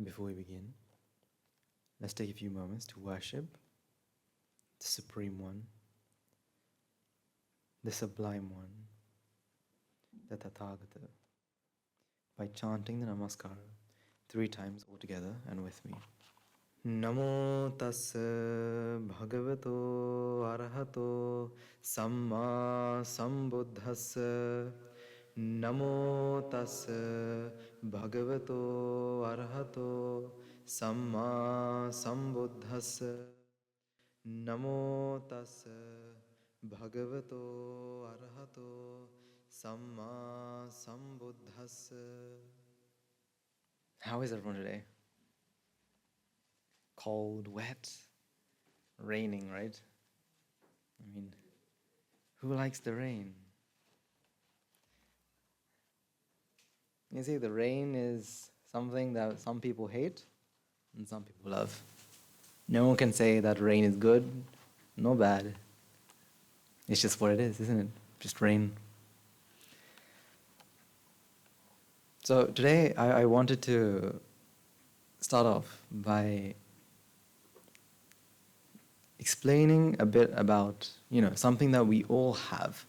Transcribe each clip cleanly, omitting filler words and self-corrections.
Before we begin, let's take a few moments to worship the Supreme One, the Sublime One, the Tathagata, by chanting the Namaskara 3 times altogether and with me. Namo tassa bhagavato arahato samma sambuddhassa. Namo tassa bhagavato arahato samma sambuddhassa. Namo tassa bhagavato arahato samma sambuddhassa. How is everyone today? Cold, wet, raining, right? I mean, who likes the rain? You see, the rain is something that some people hate and some people love. No one can say that rain is good nor bad. It's just what it is, isn't it? Just rain. So today I wanted to start off by explaining a bit about, something that we all have.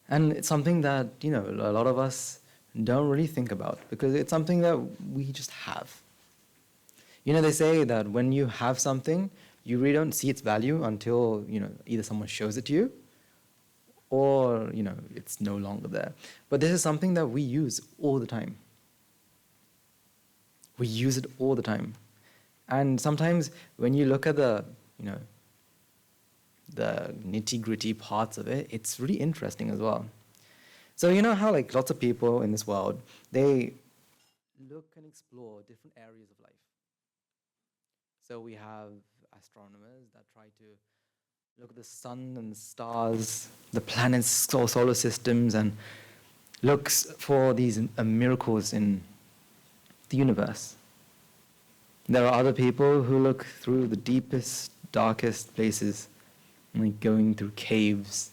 And it's something that, a lot of us don't really think about because it's something that we just have. They say that when you have something, you really don't see its value until, either someone shows it to you or, it's no longer there. But this is something that we use all the time. We use it all the time. And sometimes when you look at the nitty-gritty parts of it, it's really interesting as well. So you know how lots of people in this world, they look and explore different areas of life. So we have astronomers that try to look at the sun and the stars, the planets, solar systems, and looks for these miracles in the universe. There are other people who look through the deepest, darkest places, like going through caves.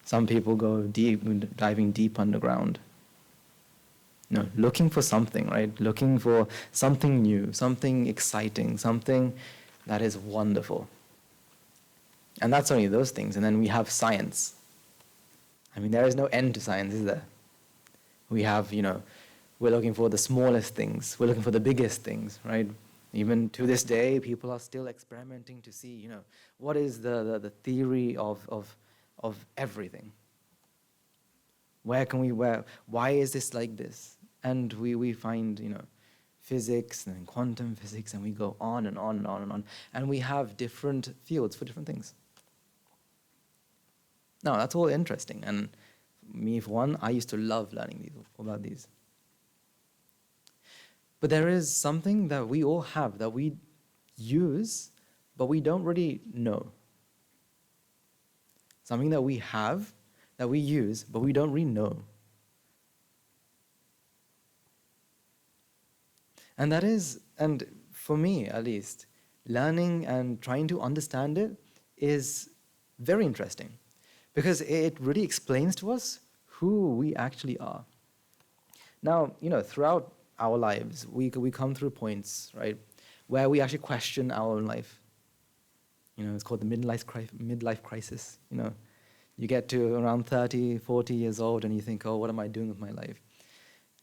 Some people go diving deep underground. Looking for something, right? Looking for something new, something exciting, something that is wonderful. And that's only those things. And then we have science. I mean, there is no end to science, is there? We have, we're looking for the smallest things. We're looking for the biggest things, right? Even to this day, people are still experimenting to see, what is the theory of everything? Why is this like this? And we find, physics and quantum physics, and we go on and on and on and on. And we have different fields for different things. Now, that's all interesting. And me, for one, I used to love learning about these. But there is something that we all have that we use, but we don't really know. Something that we have, that we use, but we don't really know. And that is, and for me at least, learning and trying to understand it is very interesting because it really explains to us who we actually are. Now, throughout our lives, we come through points, right, where we actually question our own life. It's called the midlife crisis. You get to around 30, 40 years old and you think, oh, what am I doing with my life?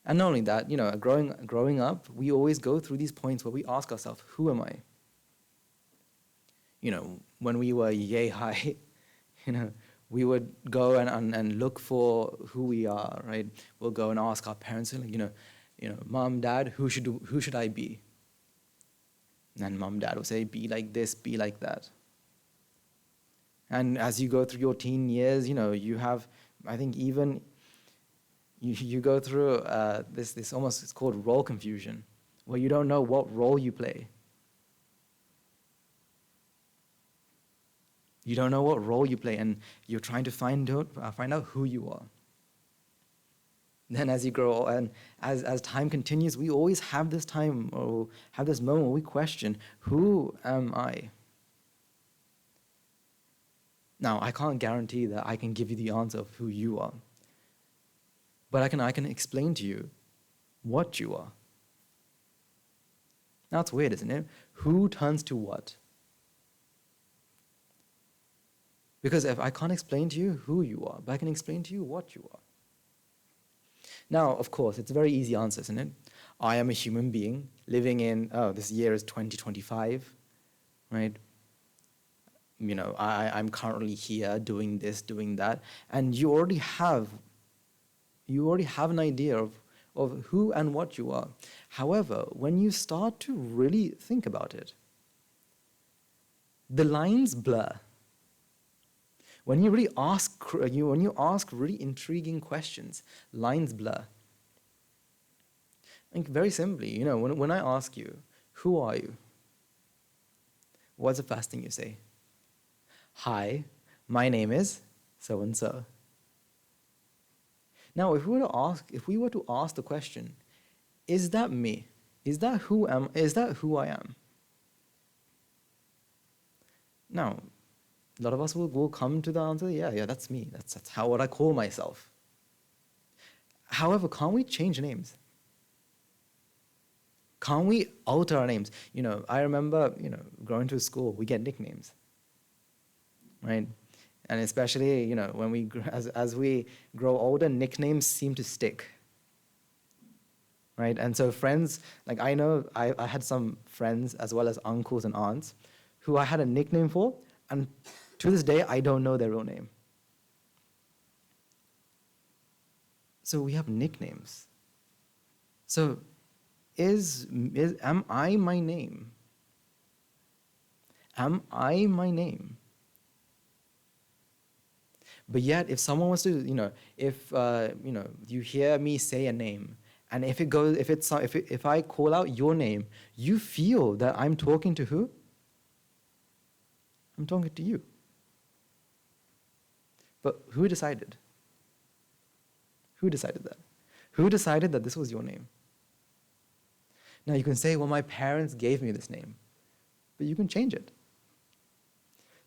And not only that, growing up, we always go through these points where we ask ourselves, who am I? When we were yay high, we would go and look for who we are, right? We'll go and ask our parents, Mom, Dad, who should I be? And Mom, Dad will say, be like this, be like that. And as you go through your teen years, you have, I think even, you go through this almost, it's called role confusion, where you don't know what role you play. You don't know what role you play, and you're trying to find out who you are. Then as you grow, and as time continues, we always have this time, or have this moment where we question, who am I? Now, I can't guarantee that I can give you the answer of who you are. But I can explain to you what you are. That's weird, isn't it? Who turns to what? Because if I can't explain to you who you are, but I can explain to you what you are. Now, of course, it's a very easy answer, isn't it? I am a human being living in, this year is 2025, right? I'm currently here doing this, doing that, and you already have an idea of who and what you are. However, when you start to really think about it, the lines blur. When you really ask, when you ask really intriguing questions, lines blur. Like very simply, when I ask you, who are you? What's the first thing you say? Hi, my name is so and so. Now, if we were to ask the question, is that me? Is that who I am? Now, a lot of us will come to the answer, yeah, that's me. That's what I call myself. However, can't we change names? Can't we alter our names? I remember, going to school, we get nicknames, right? And especially, when as we grow older, nicknames seem to stick, right? And so friends, like I know I had some friends as well as uncles and aunts who I had a nickname for, and to this day, I don't know their real name. So we have nicknames. So am I my name? Am I my name? But yet, if someone wants to, if you hear me say a name, and if I call out your name, you feel that I'm talking to who? I'm talking to you. But who decided? Who decided that? Who decided that this was your name? Now you can say, well, my parents gave me this name, but you can change it.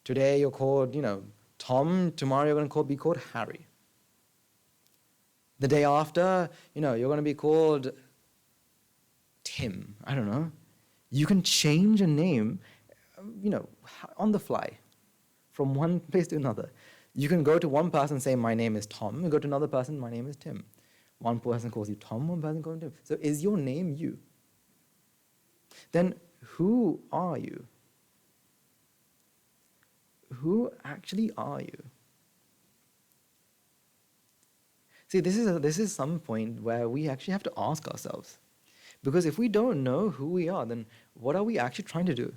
Today you're called, Tom. Tomorrow you're going to be called Harry. The day after, you're going to be called Tim. I don't know. You can change a name, on the fly, from one place to another. You can go to one person and say, my name is Tom. You go to another person, my name is Tim. One person calls you Tom, one person calls you Tim. So is your name you? Then who are you? Who actually are you? See, this is some point where we actually have to ask ourselves. Because if we don't know who we are, then what are we actually trying to do?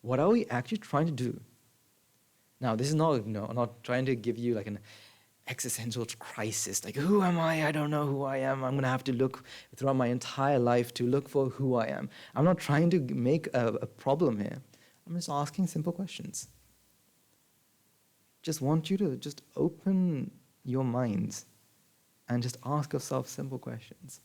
What are we actually trying to do? Now, this is not, I'm not trying to give you like an existential crisis, like, who am I? I don't know who I am. I'm going to have to look throughout my entire life to look for who I am. I'm not trying to make a problem here. I'm just asking simple questions. Just want you to just open your minds and just ask yourself simple questions.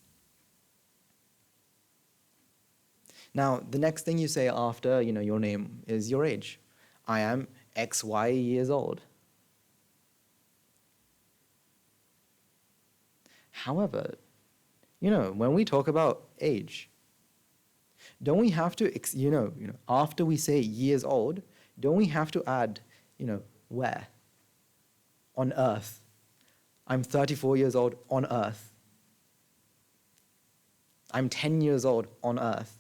Now, the next thing you say after, your name is your age. I am XY years old. However, when we talk about age, don't we have to, after we say years old, don't we have to add, where? On earth. I'm 34 years old on earth. I'm 10 years old on earth.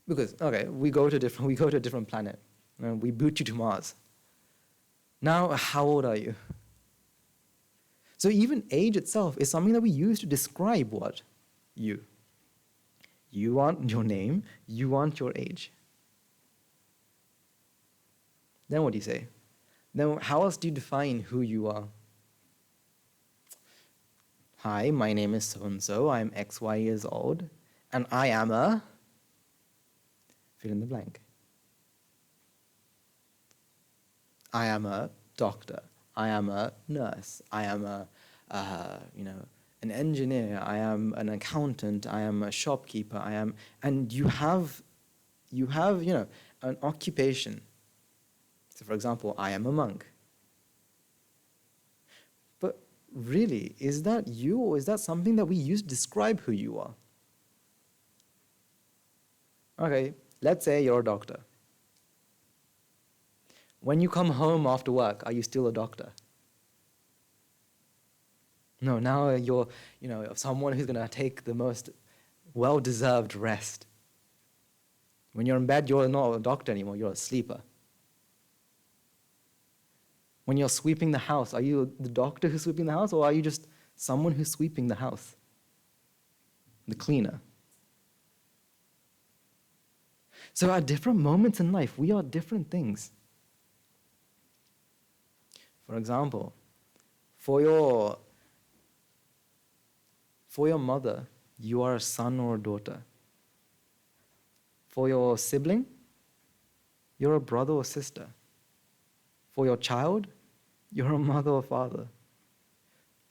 Because, okay, we go to a different planet. We boot you to Mars. Now, how old are you? So even age itself is something that we use to describe what? You. You want your name, you want your age. Then what do you say? Then how else do you define who you are? Hi, my name is so-and-so, I'm XY years old, and I am a... fill in the blank. I am a doctor. I am a nurse. I am an engineer. I am an accountant. I am a shopkeeper. And you have, an occupation. So, for example, I am a monk. But really, is that you, or is that something that we use to describe who you are? Okay, let's say you're a doctor. When you come home after work, are you still a doctor? No, now you're, someone who's going to take the most well-deserved rest. When you're in bed, you're not a doctor anymore, you're a sleeper. When you're sweeping the house, are you the doctor who's sweeping the house, or are you just someone who's sweeping the house? The cleaner. So at different moments in life, we are different things. For example, for your mother, you are a son or a daughter. For your sibling, you're a brother or sister. For your child, you're a mother or father.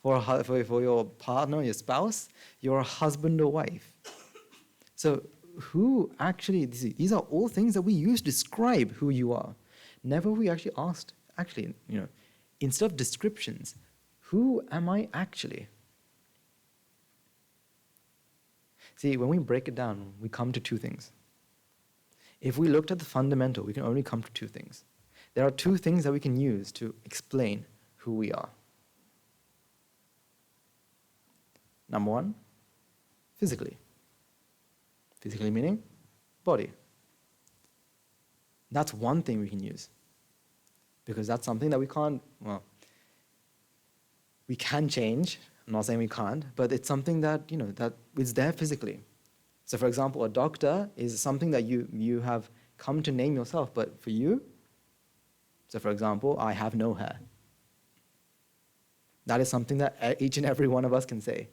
For your partner, your spouse, you're a husband or wife. So who actually, these are all things that we use to describe who you are. Never we actually asked, instead of descriptions, who am I actually? See, when we break it down, we come to two things. If we looked at the fundamental, we can only come to two things. There are two things that we can use to explain who we are. Number one, physically. Physically meaning body. That's one thing we can use. Because that's something that we can change. I'm not saying we can't, but it's something that, that is there physically. So for example, a doctor is something that you have come to name yourself, but for you, so for example, I have no hair. That is something that each and every one of us can say.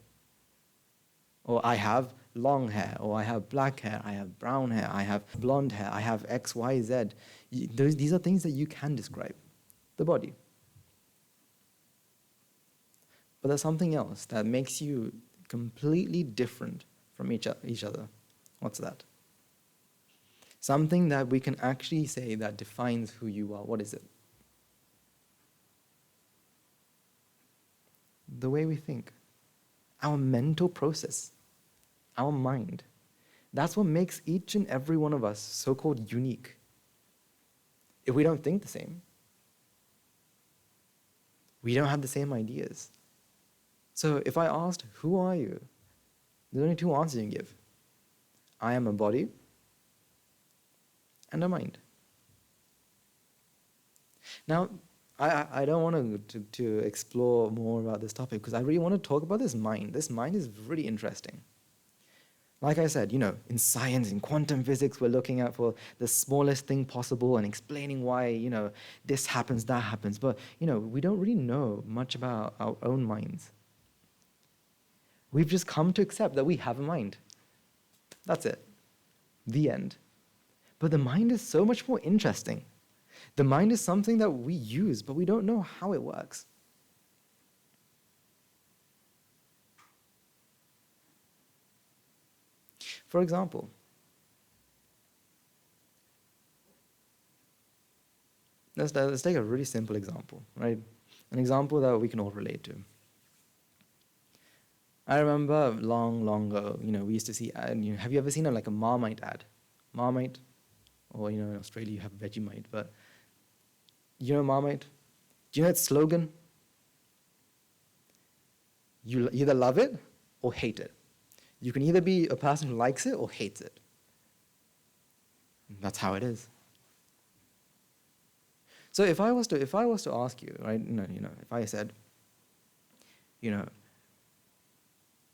Or I have long hair, or I have black hair, I have brown hair, I have blonde hair, I have X, Y, Z. These are things that you can describe, the body. But there's something else that makes you completely different from each other. What's that? Something that we can actually say that defines who you are. What is it? The way we think. Our mental process. Our mind. That's what makes each and every one of us so-called unique. If we don't think the same, we don't have the same ideas. So if I asked, who are you? There's only two answers you can give. I am a body and a mind. Now, I don't want to explore more about this topic because I really want to talk about this mind. This mind is really interesting. Like I said, in science, in quantum physics, we're looking at for the smallest thing possible and explaining why, this happens, that happens. But, we don't really know much about our own minds. We've just come to accept that we have a mind. That's it. The end. But the mind is so much more interesting. The mind is something that we use, but we don't know how it works. For example, let's take a really simple example, right? An example that we can all relate to. I remember long, long ago, we used to see, have you ever seen a Marmite ad? Marmite, or in Australia you have Vegemite, but Marmite? Do you know its slogan? You either love it or hate it. You can either be a person who likes it or hates it. That's how it is. So if I was to ask you, right, if I said,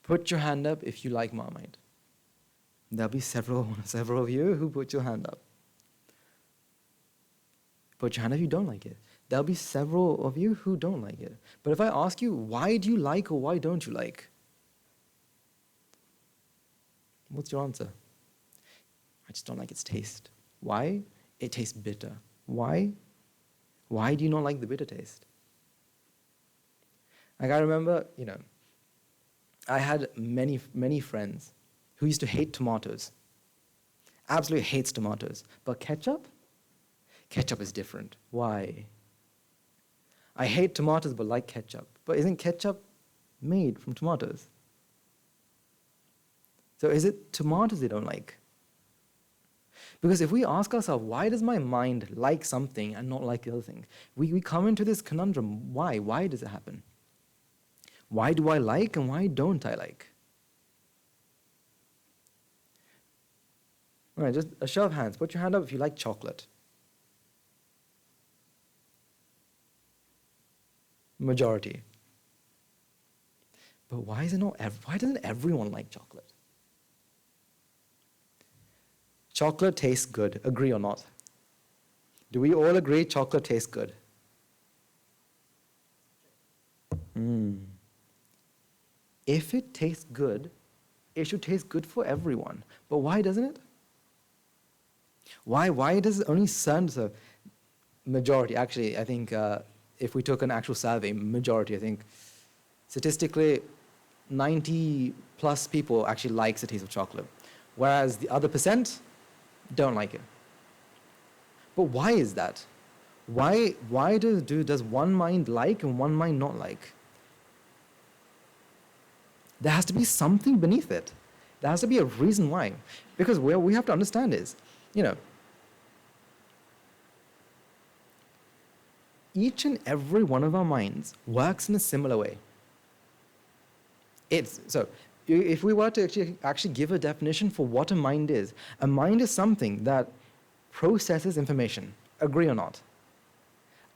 put your hand up if you like Marmite. There'll be several of you who put your hand up. Put your hand up if you don't like it. There'll be several of you who don't like it. But if I ask you, why do you like or why don't you like? What's your answer? I just don't like its taste. Why? It tastes bitter. Why? Why do you not like the bitter taste? I remember, I had many, many friends who used to hate tomatoes. Absolutely hates tomatoes. But ketchup? Ketchup is different. Why? I hate tomatoes but like ketchup. But isn't ketchup made from tomatoes. So is it tomatoes they don't like? Because if we ask ourselves, why does my mind like something and not like the other thing? We come into this conundrum. Why? Why does it happen? Why do I like and why don't I like? All right, just a show of hands. Put your hand up if you like chocolate. Majority. But why doesn't everyone like chocolate? Chocolate tastes good, agree or not? Do we all agree chocolate tastes good? If it tastes good, it should taste good for everyone. But why doesn't it? Why does it only certain, so majority, actually, I think if we took an actual survey, majority, I think statistically 90 plus people actually likes the taste of chocolate, whereas the other percent don't like it. But why is that? Why does one mind like and one mind not like? There has to be something beneath it. There has to be a reason why. Because what we have to understand is, each and every one of our minds works in a similar way. So if we were to actually give a definition for what a mind is something that processes information. Agree or not?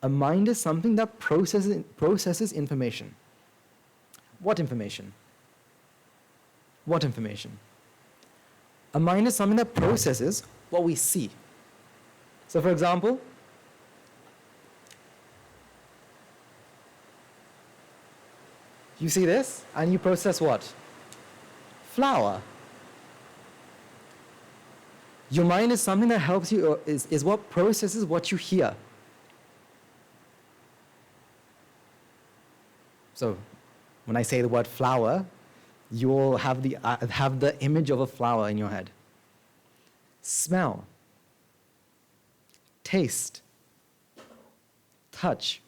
A mind is something that processes information. What information? What information? A mind is something that processes what we see. So for example, you see this and you process what? Flower. Your mind is something that helps you, is what processes what you hear. So when I say the word flower, you will have the image of a flower in your head. Smell, taste, touch,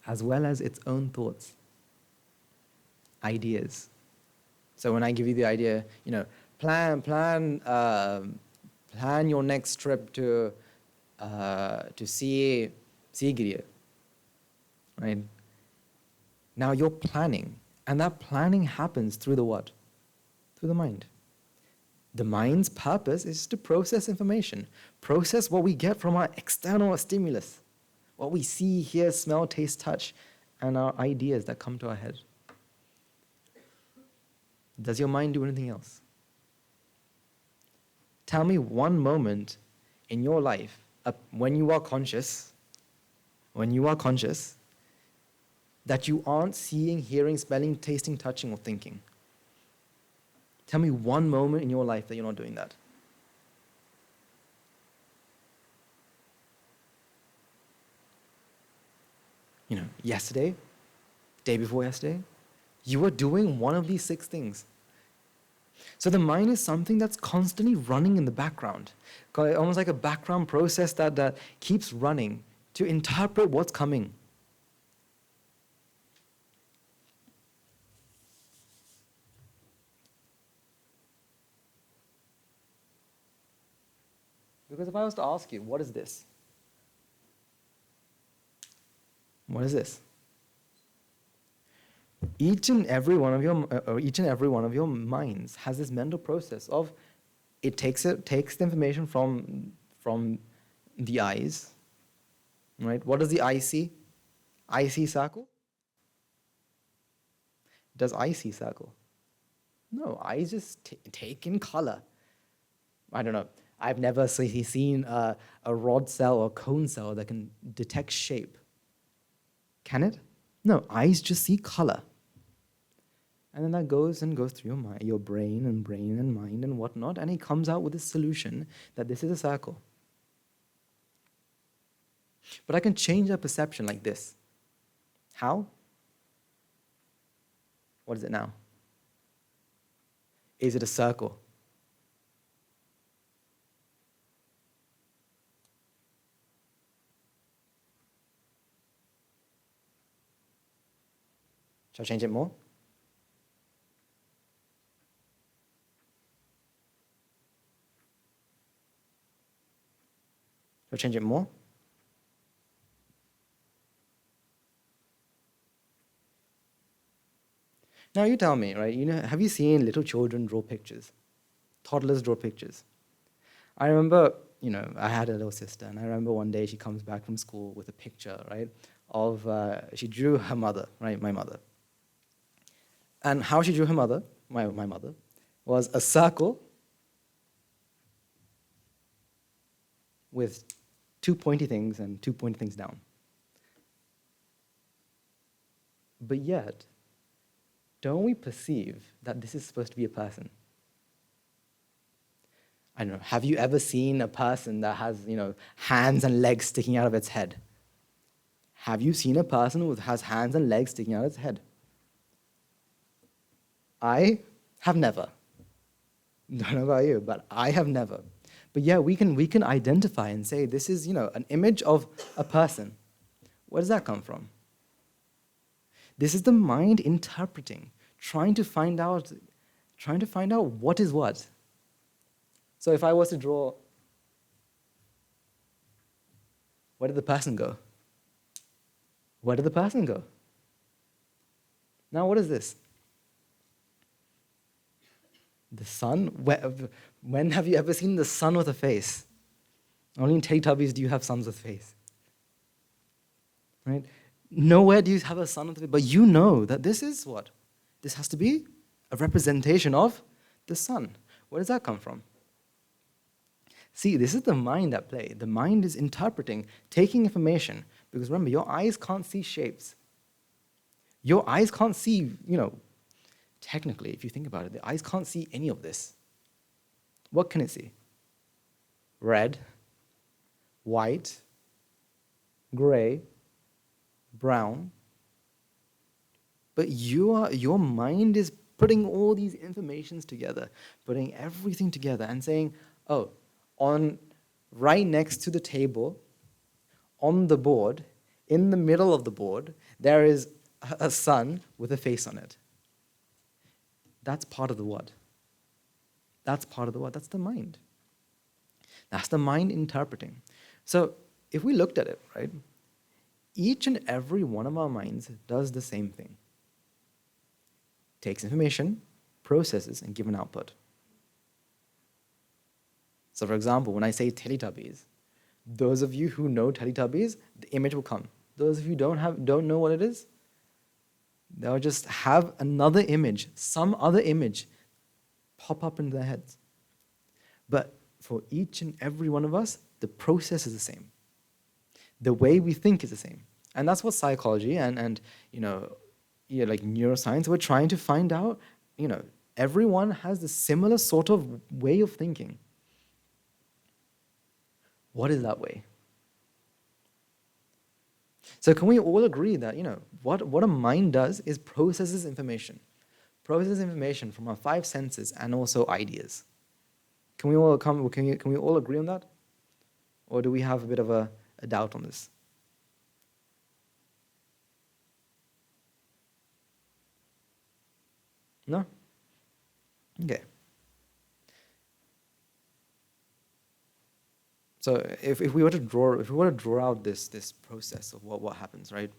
as well as its own thoughts, ideas. So when I give you the idea, plan your next trip to Sigiriya, right? Now you're planning, and that planning happens through the what? Through the mind. The mind's purpose is to process information, process what we get from our external stimulus, what we see, hear, smell, taste, touch, and our ideas that come to our head. Does your mind do anything else? Tell me one moment in your life when you are conscious, that you aren't seeing, hearing, smelling, tasting, touching, or thinking. Tell me one moment in your life that you're not doing that. Yesterday, day before yesterday, you were doing one of these 6 things. So the mind is something that's constantly running in the background, almost like a background process that keeps running to interpret what's coming. Because if I was to ask you, what is this? What is this? Each and every one of your minds has this mental process of it takes the information from the eyes, right? What does the eye see? Eye see circle? Does eye see circle? No, eyes just take in color. I don't know. I've never seen a rod cell or cone cell that can detect shape. Can it? No, eyes just see color. And then that goes through your brain and mind and whatnot, and it comes out with a solution that this is a circle. But I can change that perception like this. How? What is it now? Is it a circle? Shall I change it more? Shall I change it more? Now you tell me, right? Have you seen little children draw pictures? Toddlers draw pictures. I remember, I had a little sister, and I remember one day she comes back from school with a picture, right, she drew her mother, right, my mother. And how she drew her mother, my mother, was a circle with two pointy things and two pointy things down. But yet, don't we perceive that this is supposed to be a person? I don't know, have you ever seen a person that has, hands and legs sticking out of its head? Have you seen a person who has hands and legs sticking out of its head? I have never. Don't know about you, but I have never. But yeah, we can identify and say this is, an image of a person. Where does that come from? This is the mind interpreting, trying to find out what is what. So if I was to draw, where did the person go? Where did the person go? Now what is this? The sun? When have you ever seen the sun with a face? Only in Teletubbies do you have suns with face. Right? Nowhere do you have a sun with a face, but you know that this is what? This has to be a representation of the sun. Where does that come from? See, this is the mind at play. The mind is interpreting, taking information, because remember, your eyes can't see shapes. Your eyes can't see, technically, if you think about it, the eyes can't see any of this. What can it see? Red, white, gray, brown. But your mind is putting all these informations together, putting everything together and saying, oh, right next to the table, on the board, in the middle of the board, there is a sun with a face on it. That's part of the what? That's part of the what? That's the mind. That's the mind interpreting. So if we looked at it, right, each and every one of our minds does the same thing. Takes information, processes, and gives an output. So for example, when I say Teletubbies, those of you who know Teletubbies, the image will come. Those of you who don't know what it is, they'll just have another image, some other image, pop up into their heads. But for each and every one of us, the process is the same. The way we think is the same. And that's what psychology and like neuroscience, we're trying to find out, everyone has a similar sort of way of thinking. What is that way? So can we all agree that, what a mind does is processes information. Processes information from our five senses and also ideas. Can we all agree on that? Or do we have a bit of a doubt on this? No? Okay. So if we were to draw out this process of what happens, right?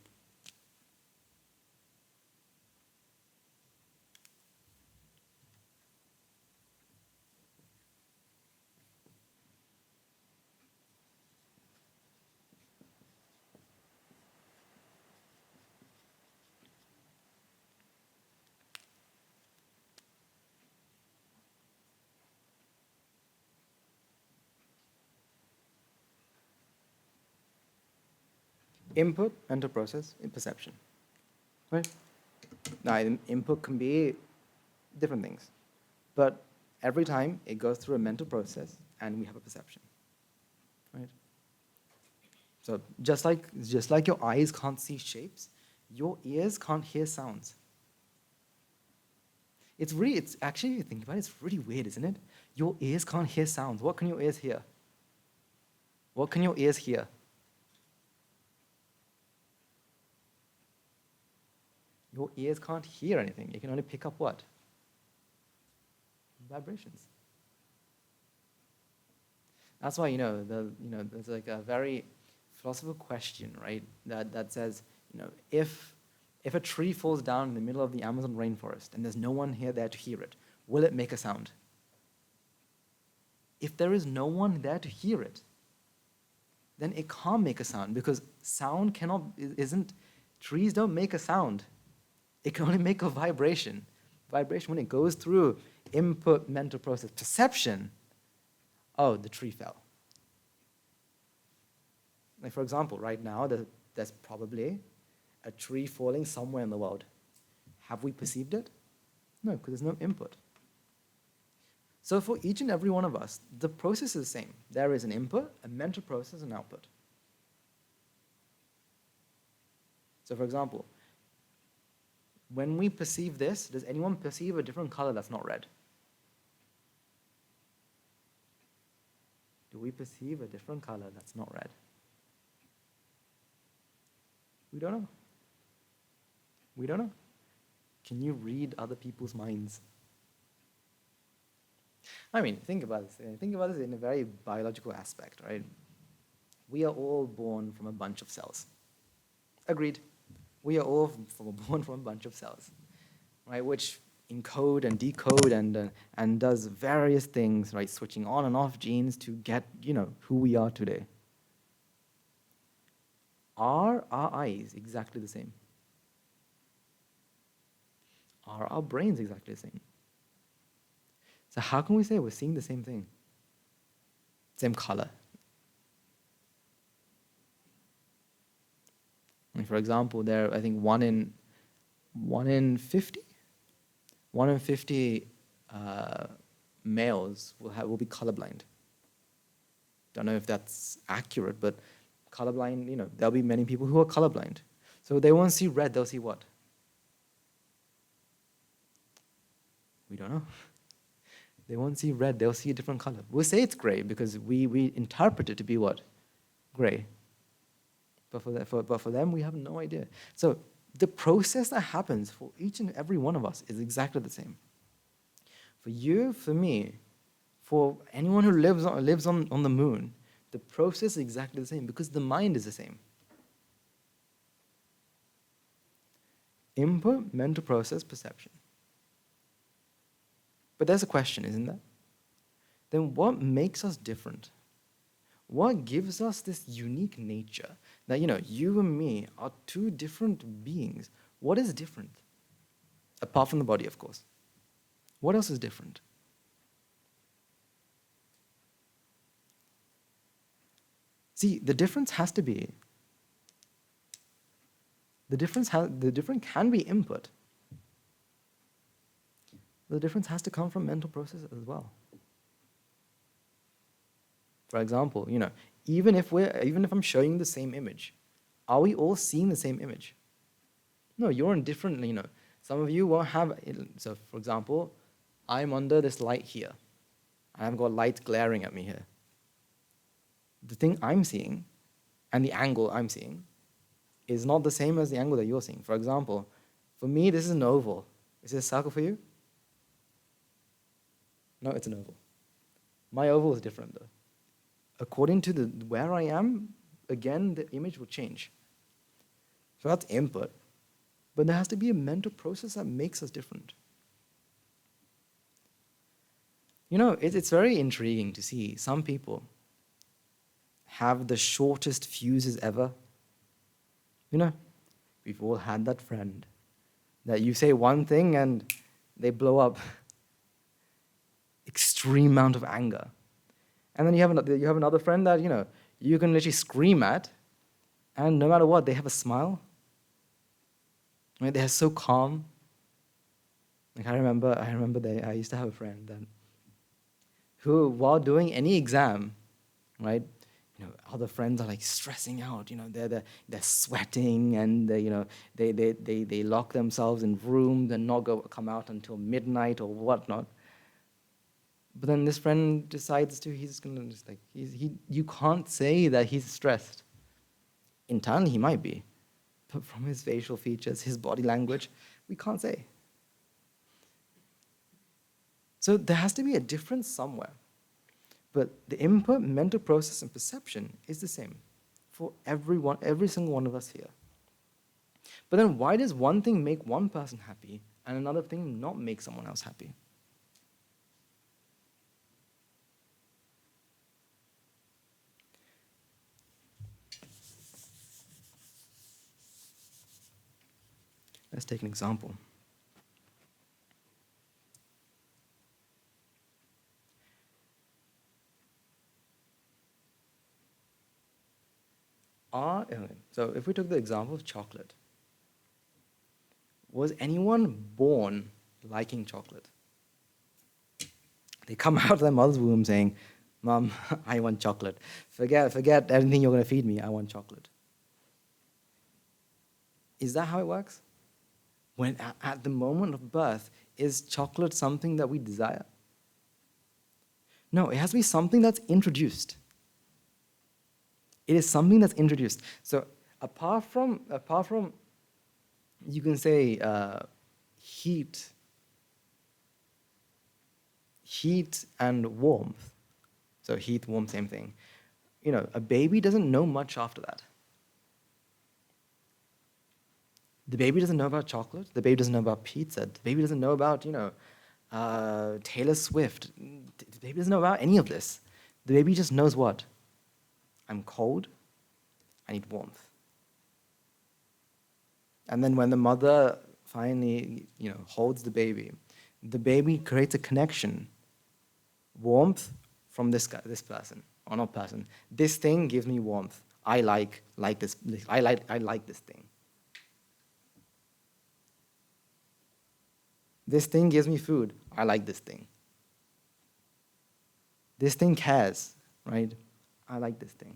Input, mental process, perception, right? Now, input can be different things, but every time it goes through a mental process and we have a perception, right? So just like your eyes can't see shapes, your ears can't hear sounds. It's actually, if you think about it, it's really weird, isn't it? Your ears can't hear sounds. What can your ears hear? What can your ears hear? Your ears can't hear anything. You can only pick up what? Vibrations. That's why, there's like a very philosophical question, right? That says, if a tree falls down in the middle of the Amazon rainforest and there's no one here there to hear it, will it make a sound? If there is no one there to hear it, then it can't make a sound, because sound trees don't make a sound. It can only make a vibration. Vibration, when it goes through input, mental process, perception, oh, the tree fell. Like, for example, right now, there's probably a tree falling somewhere in the world. Have we perceived it? No, because there's no input. So for each and every one of us, the process is the same. There is an input, a mental process, and output. So for example, when we perceive this, does anyone perceive a different color that's not red? Do we perceive a different color that's not red? We don't know. We don't know. Can you read other people's minds? I mean, think about this. Think about this in a very biological aspect, right? We are all born from a bunch of cells. Agreed. We are all born from a bunch of cells, right? Which encode and decode and does various things, right? Switching on and off genes to get, who we are today. Are our eyes exactly the same? Are our brains exactly the same? So how can we say we're seeing the same thing? Same color. And for example, there, I think one in 50 males will be colorblind. Don't know if that's accurate, but colorblind, there'll be many people who are colorblind. So they won't see red, they'll see what? We don't know. They won't see red, they'll see a different color. We'll say it's gray because we interpret it to be what? Gray. But for them, we have no idea. So the process that happens for each and every one of us is exactly the same. For you, for me, for anyone who lives on the moon, the process is exactly the same because the mind is the same. Input, mental process, perception. But there's a question, isn't there? Then what makes us different? What gives us this unique nature that, you and me are two different beings? What is different? Apart from the body, of course. What else is different? See, the difference has to be, the difference can be input. The difference has to come from mental processes as well. For example, even if I'm showing the same image, are we all seeing the same image? No, you're in different, some of you won't have, so for example, I'm under this light here. I've got light glaring at me here. The thing I'm seeing and the angle I'm seeing is not the same as the angle that you're seeing. For example, for me, this is an oval. Is it a circle for you? No, it's an oval. My oval is different though. According to where I am, again, the image will change. So that's input. But there has to be a mental process that makes us different. It's very intriguing to see some people have the shortest fuses ever. We've all had that friend that you say one thing and they blow up. Extreme amount of anger. And then you have another friend that, you can literally scream at, and no matter what, they have a smile. Right? They're so calm. Like I remember I used to have a friend that who, while doing any exam, right, other friends are like stressing out. They're sweating and they lock themselves in rooms and not come out until midnight or whatnot. But then this friend decides you can't say that he's stressed. Internally, he might be. But from his facial features, his body language, we can't say. So there has to be a difference somewhere. But the input, mental process, and perception is the same for everyone, every single one of us here. But then why does one thing make one person happy and another thing not make someone else happy? Let's take an example. So if we took the example of chocolate, was anyone born liking chocolate? They come out of their mother's womb saying, "Mom, I want chocolate. Forget everything you're going to feed me. I want chocolate." Is that how it works? When at the moment of birth, is chocolate something that we desire? No, it has to be something that's introduced. It is something that's introduced. So apart from you can say heat and warmth. So heat, warmth, same thing. You know, a baby doesn't know much after that. The baby doesn't know about chocolate. The baby doesn't know about pizza. The baby doesn't know about, Taylor Swift. The baby doesn't know about any of this. The baby just knows what? I'm cold. I need warmth. And then when the mother finally, holds the baby creates a connection. Warmth from this guy, this person, or not person. This thing gives me warmth. I like this. I like this thing. This thing gives me food. I like this thing. This thing cares, right? I like this thing.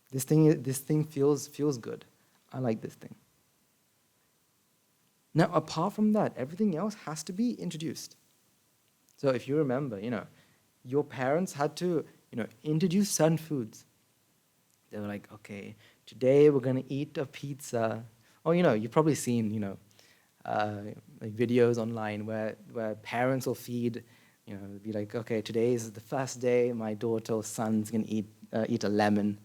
This thing feels good. I like this thing. Now, apart from that, everything else has to be introduced. So if you remember, your parents had to, introduce certain foods. They were like, okay, today we're going to eat a pizza. Or, you've probably seen, like videos online where parents will feed, be like, okay, today is the first day my daughter or son's going to eat a lemon,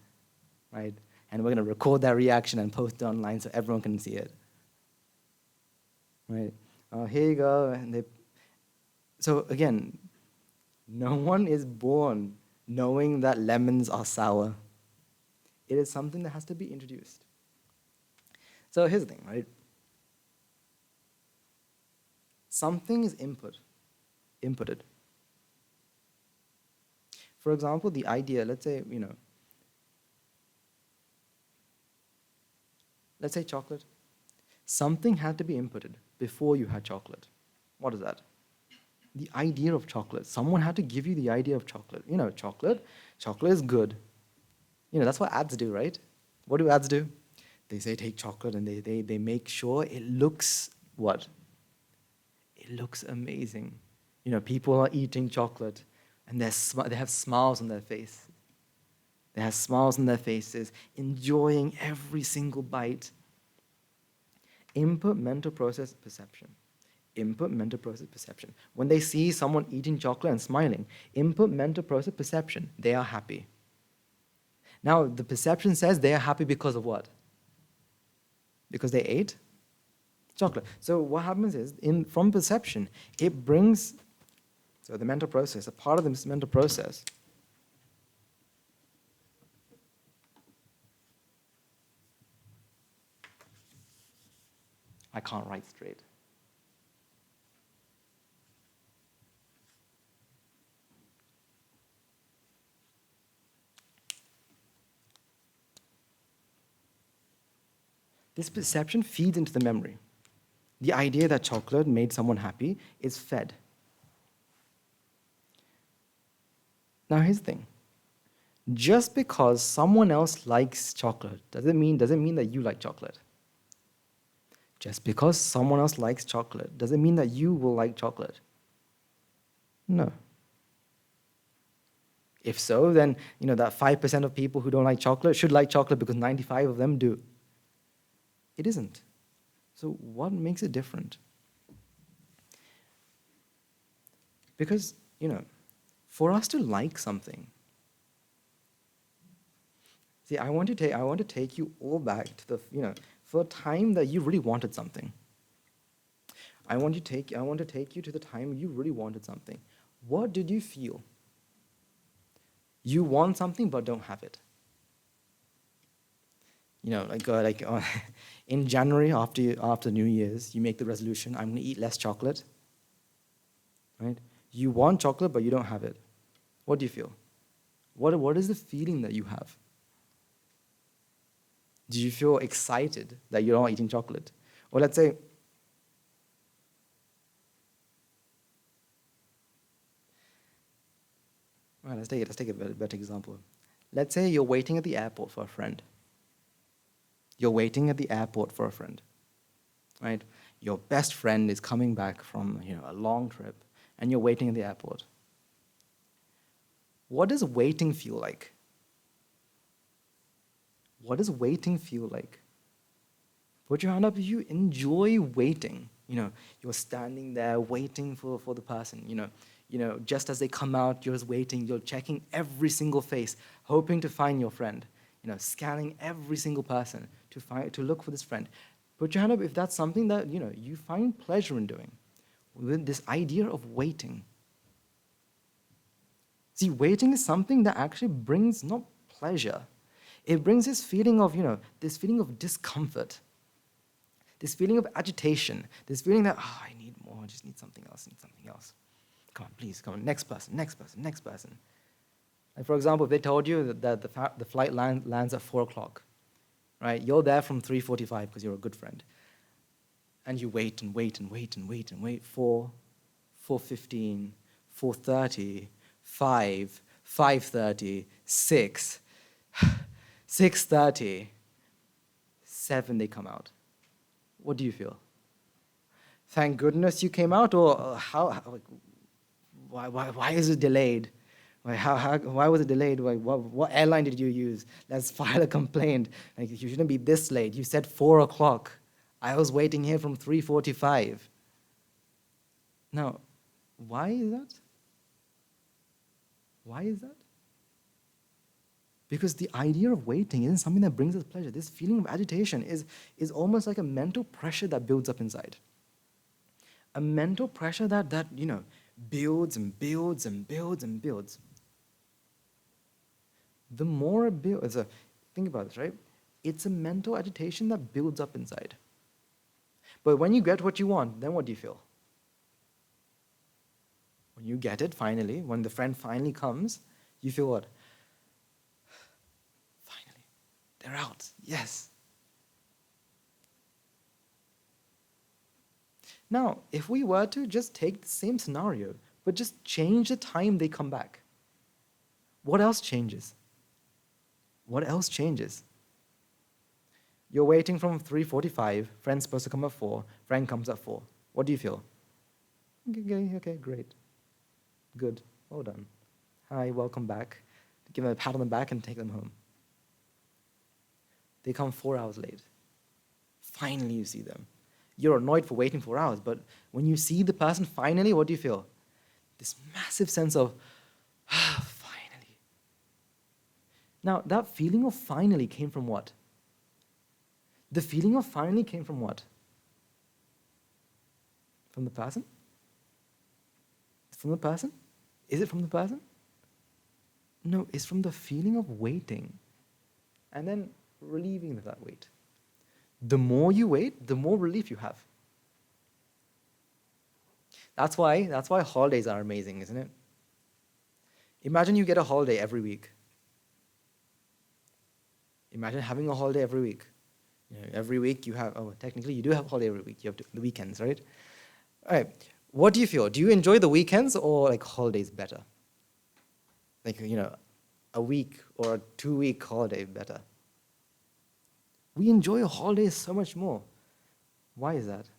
right? And we're going to record that reaction and post it online so everyone can see it, right? Here you go. So again, no one is born knowing that lemons are sour. It is something that has to be introduced. So here's the thing, right? Something is inputted. For example, the idea, let's say chocolate. Something had to be inputted before you had chocolate. What is that? The idea of chocolate. Someone had to give you the idea of chocolate. Chocolate is good. That's what ads do, right? What do ads do? They say take chocolate and they make sure it looks what? It looks amazing. People are eating chocolate and they have smiles on their face. They have smiles on their faces, enjoying every single bite. Input, mental process, perception. Input, mental process, perception. When they see someone eating chocolate and smiling, input, mental process, perception, they are happy. Now, the perception says they are happy because of what? Because they ate chocolate. So what happens is, from perception, it brings, so the mental process, a part of this mental process, I can't write straight. This perception feeds into the memory. The idea that chocolate made someone happy is fed. Now here's the thing. Just because someone else likes chocolate doesn't mean that you like chocolate. Just because someone else likes chocolate doesn't mean that you will like chocolate. No. If so, then that 5% of people who don't like chocolate should like chocolate because 95 of them do. It isn't. So what makes it different? Because, for us to like something, see, I want to take you all back to for a time that you really wanted something. I want to take you to the time you really wanted something. What did you feel? You want something but don't have it. In January after New Year's, you make the resolution, I'm going to eat less chocolate. Right? You want chocolate but you don't have it. What do you feel? What is the feeling that you have? Do you feel excited that you're not eating chocolate? Or let's say, well, let's take a better example. Let's say you're waiting at the airport for a friend. You're waiting at the airport for a friend, right? Your best friend is coming back from a long trip, and you're waiting at the airport. What does waiting feel like? What does waiting feel like? Put your hand up if you enjoy waiting. You're standing there waiting for the person. Just as they come out, you're just waiting. You're checking every single face, hoping to find your friend. Scanning every single person to look for this friend. Put your hand up if that's something that you find pleasure in doing. With this idea of waiting. See, waiting is something that actually brings not pleasure. It brings this feeling of discomfort. This feeling of agitation. This feeling that, I need more, I just need something else, Come on, please, come on, next person. Like for example, if they told you that the flight lands at 4 o'clock, right? You're there from 3:45 because you're a good friend. And you wait and wait. 4, 4:15, 4:30, 5, 5:30, 6, 6:30, 7 they come out. What do you feel? Thank goodness you came out, or why is it delayed? Why was it delayed? What airline did you use? Let's file a complaint. You shouldn't be this late. You said 4 o'clock. I was waiting here from 3:45. Now, why is that? Why is that? Because the idea of waiting isn't something that brings us pleasure. This feeling of agitation is almost like a mental pressure that builds up inside. A mental pressure that builds and builds and builds and builds. The more it builds, think about this, right? It's a mental agitation that builds up inside. But when you get what you want, then what do you feel? When you get it, finally, when the friend finally comes, you feel what? Finally, they're out, yes. Now, if we were to just take the same scenario, but just change the time they come back, what else changes? What else changes? You're waiting from 3:45, friend's supposed to come at 4, friend comes at 4. What do you feel? Okay, great. Good, well done. Hi, welcome back. Give them a pat on the back and take them home. They come 4 hours late. Finally you see them. You're annoyed for waiting 4 hours, but when you see the person finally, what do you feel? This massive sense of, finally. Now, that feeling of finally came from what? The feeling of finally came from what? From the person? From the person? Is it from the person? No, it's from the feeling of waiting and then relieving that wait. The more you wait, the more relief you have. That's why holidays are amazing, isn't it? Imagine you get a holiday every week. Imagine having a holiday every week. Every week you have, technically you do have a holiday every week. You have the weekends, right? All right. What do you feel? Do you enjoy the weekends or holidays better? A week or a 2-week holiday better? We enjoy a holiday so much more. Why is that?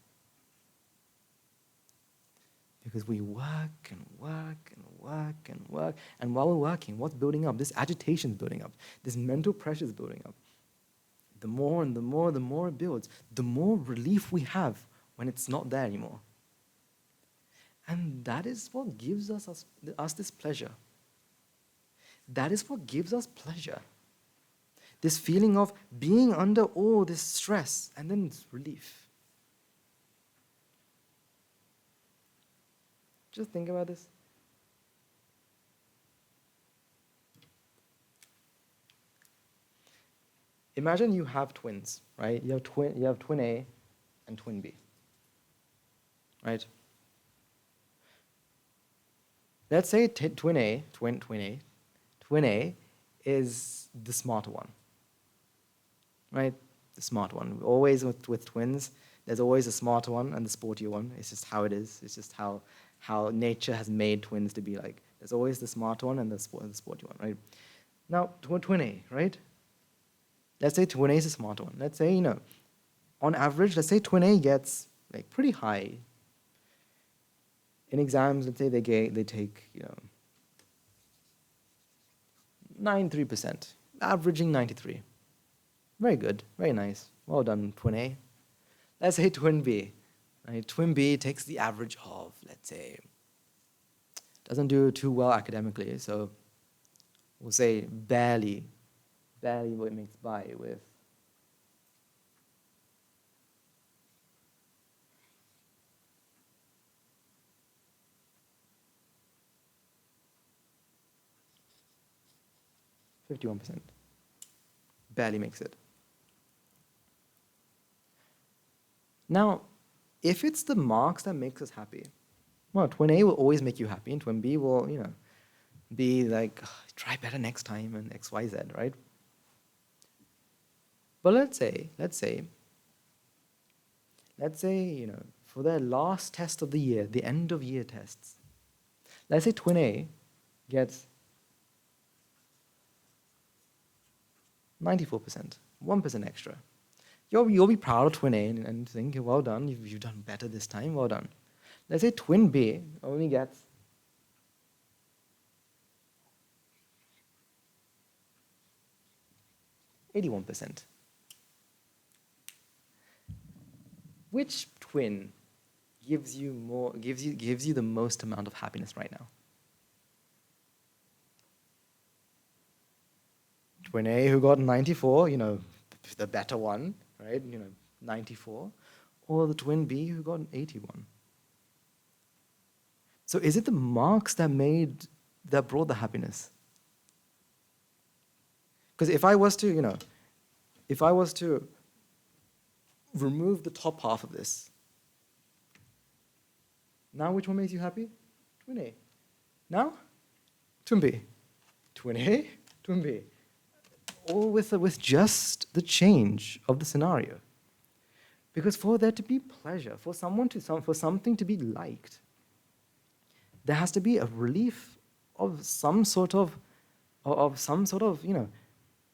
Because we work and work and work and work. And while we're working, what's building up? This agitation is building up. This mental pressure is building up. The more and the more it builds, the more relief we have when it's not there anymore. And that is what gives us this pleasure. That is what gives us pleasure. This feeling of being under all this stress and then it's relief. Just think about this. Imagine you have twins, right? You have twin A and twin B, right? Let's say twin A is the smarter one, right? The smart one. Always with twins, there's always the smarter one and the sportier one. It's just how it is. It's just how nature has made twins to be like. There's always the smarter one and the sporty one, right? Now, twin A, right? Let's say twin A is the smarter one. Let's say, on average, let's say twin A gets like pretty high. In exams, let's say they take, 93%, averaging 93. Very good, very nice. Well done, twin A. Let's say twin B. Right? Twin B takes the average of, let's say, doesn't do too well academically, so we'll say barely what it makes by with 51%. Barely makes it. Now, if it's the marks that makes us happy, well, twin A will always make you happy, and twin B will, be like, try better next time, and X, Y, Z, right? But let's say, for their last test of the year, the end of year tests, let's say twin A gets 94%, 1% extra. You'll be proud of twin A and think, well done, you've done better this time, well done. Let's say twin B only gets 81%. Which twin gives you the most amount of happiness right now? Twin A who got 94, the better one, right? 94, or the twin B who got an 81. So is it the marks that brought the happiness? Because if I was to remove the top half of this, now which one makes you happy? Twin A. Now, twin B. Twin A, twin B. All with just the change of the scenario. Because for there to be pleasure, for something to be liked, there has to be a relief of some sort of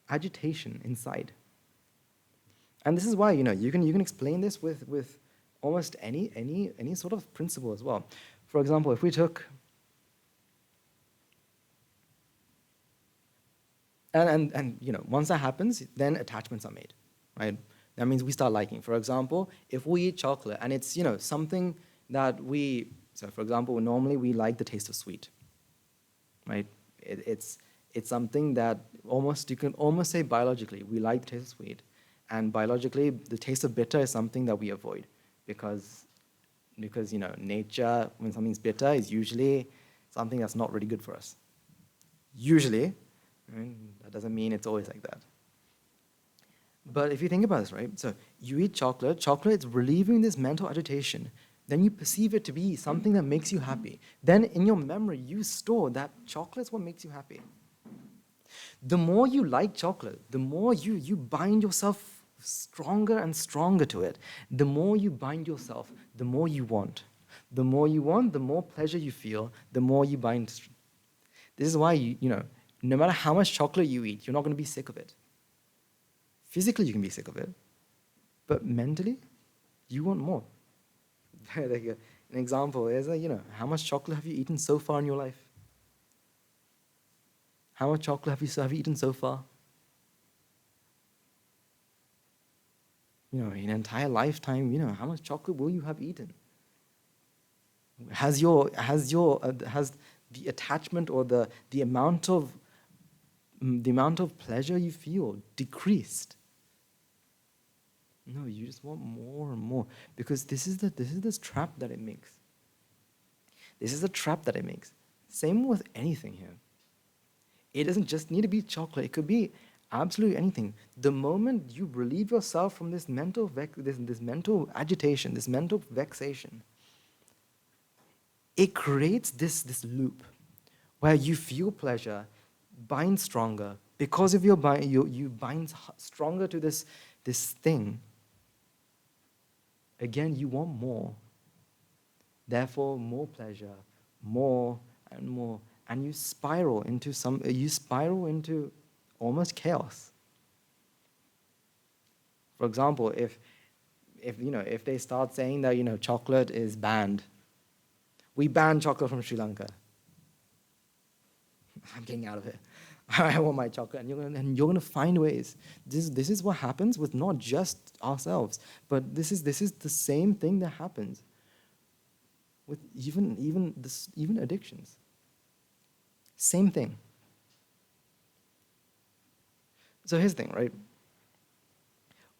agitation inside. And this is why you can explain this with almost any sort of principle as well. For example, if we took and once that happens, then attachments are made, right? That means we start liking. For example, if we eat chocolate and it's something that for example, normally we like the taste of sweet, right? It's something that you can almost say biologically we like the taste of sweet, and biologically the taste of bitter is something that we avoid because nature, when something's bitter, is usually something that's not really good for us. Usually. That doesn't mean it's always like that. But if you think about this, right? So you eat chocolate is relieving this mental agitation. Then you perceive it to be something that makes you happy. Then in your memory, you store that chocolate is what makes you happy. The more you like chocolate, the more you bind yourself stronger and stronger to it. The more you bind yourself, the more you want. The more you want, the more pleasure you feel, the more you bind. This is why, no matter how much chocolate you eat, you're not going to be sick of it. Physically, you can be sick of it. But mentally, you want more. Like an example is, how much chocolate have you eaten so far in your life? How much chocolate have you eaten so far? In an entire lifetime, how much chocolate will you have eaten? Has the attachment or the amount of pleasure you feel decreased? No, you just want more and more, because this is this trap that it makes. This is the trap that it makes. Same with anything here. It doesn't just need to be chocolate. It could be absolutely anything. The moment you relieve yourself from this mental this mental agitation, this mental vexation, it creates this loop where you feel pleasure, bind stronger. Because of you bind stronger to this thing. Again, you want more. Therefore, more pleasure, more and more. And you spiral into almost chaos. For example, if they start saying that chocolate is banned, we ban chocolate from Sri Lanka. I'm getting out of here. I want my chocolate, and you're gonna find ways. This is what happens with not just ourselves, but this is the same thing that happens with even addictions. Same thing. So here's the thing, right?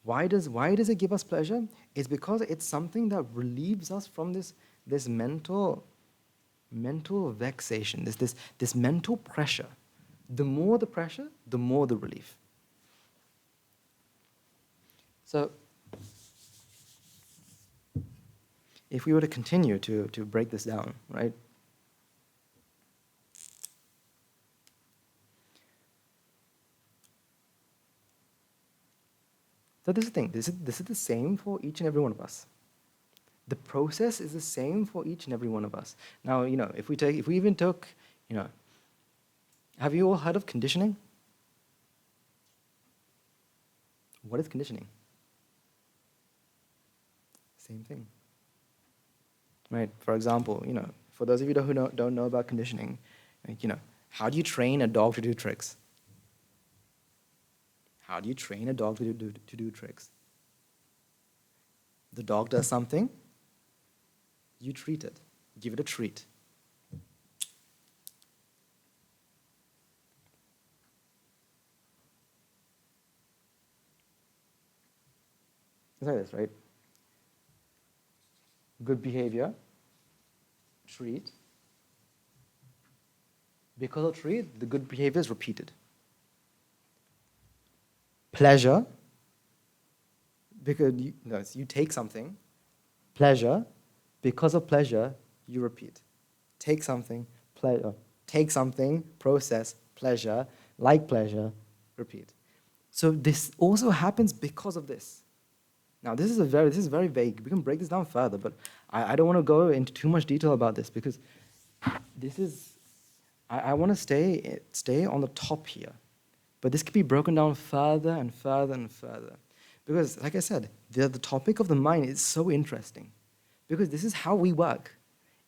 Why does it give us pleasure? It's because it's something that relieves us from this mental vexation, this mental pressure. The more the pressure, the more the relief. So if we were to continue to break this down, right? So this is the thing. This is the same for each and every one of us. The process is the same for each and every one of us. Now, if we even took, have you all heard of conditioning? What is conditioning? Same thing. Right? For example, for those of you who don't know about conditioning, how do you train a dog to do tricks? How do you train a dog to do tricks? The dog does something, you treat it. Give it a treat. It's like this, right? Good behavior, treat. Because of treat, the good behavior is repeated. Pleasure, because you take something. Pleasure, because of pleasure, you repeat. Take something, pleasure. Take something, process, pleasure, like pleasure, repeat. So this also happens because of this. Now this is very vague. We can break this down further, but I don't want to go into too much detail about this because I want to stay on the top here. But this could be broken down further and further and further. Because, like I said, the topic of the mind is so interesting. Because this is how we work.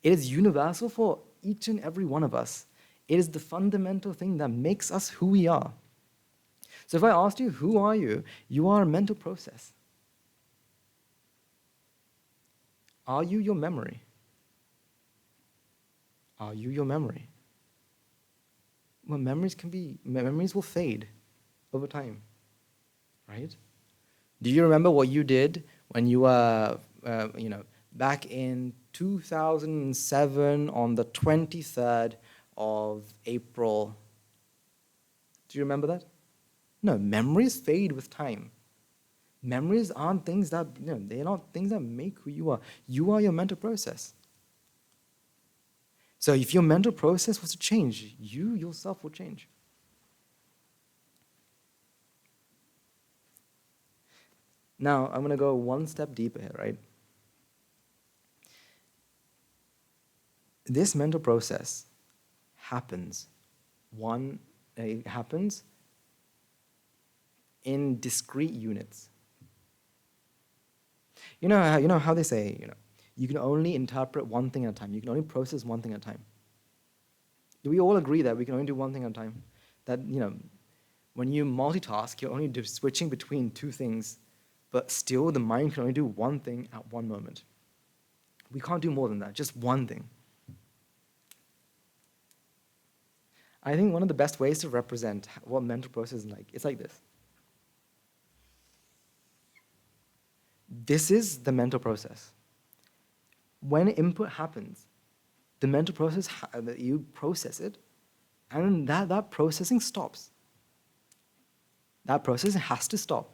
It is universal for each and every one of us. It is the fundamental thing that makes us who we are. So if I asked you, who are you? You are a mental process. Are you your memory? Are you your memory? Well, memories will fade over time, right? Do you remember what you did when you were, back in 2007 on the 23rd of April? Do you remember that? No, memories fade with time. Memories aren't things that, they're not things that make who you are. You are your mental process. So if your mental process was to change, you yourself will change. Now, I'm going to go one step deeper here, right? This mental process happens in discrete units. You know how they say, you can only interpret one thing at a time. You can only process one thing at a time. Do we all agree that we can only do one thing at a time? that, when you multitask, you're only switching between two things, but still the mind can only do one thing at one moment. We can't do more than that, just one thing. I think one of the best ways to represent what mental process is like, it's like this. This is the mental process. When input happens, the mental process, you process it, and that processing stops. That process has to stop.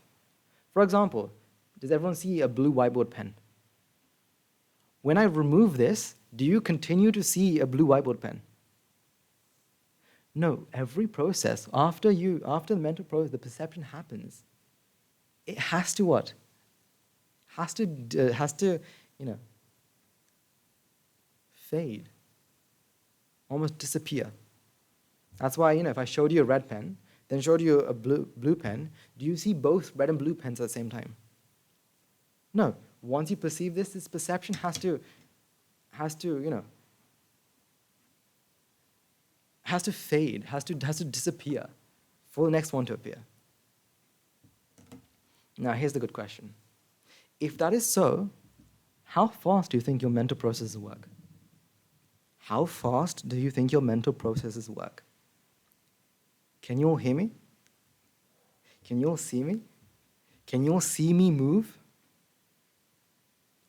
For example, does everyone see a blue whiteboard pen? When I remove this, do you continue to see a blue whiteboard pen? No, every process, after the mental process, the perception happens, it has to what? Has to, fade, almost disappear. That's why, if I showed you a red pen, then showed you a blue pen, do you see both red and blue pens at the same time? No. Once you perceive this perception has to fade, has to disappear for the next one to appear. Now, here's the good question. If that is so, how fast do you think your mental processes work? How fast do you think your mental processes work? Can you all hear me? Can you all see me? Can you all see me move?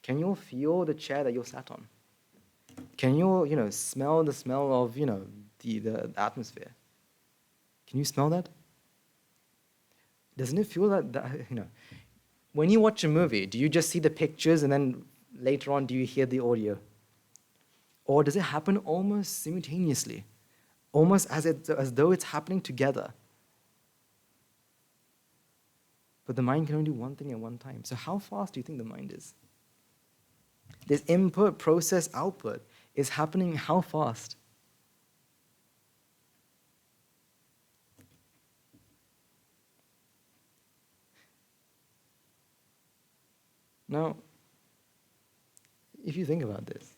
Can you all feel the chair that you're sat on? Can you all, smell the smell of, the atmosphere? Can you smell that? Doesn't it feel that, when you watch a movie, do you just see the pictures and then later on do you hear the audio? Or does it happen almost simultaneously? Almost as though it's happening together. But the mind can only do one thing at one time. So how fast do you think the mind is? This input, process, output is happening how fast? Now, if you think about this,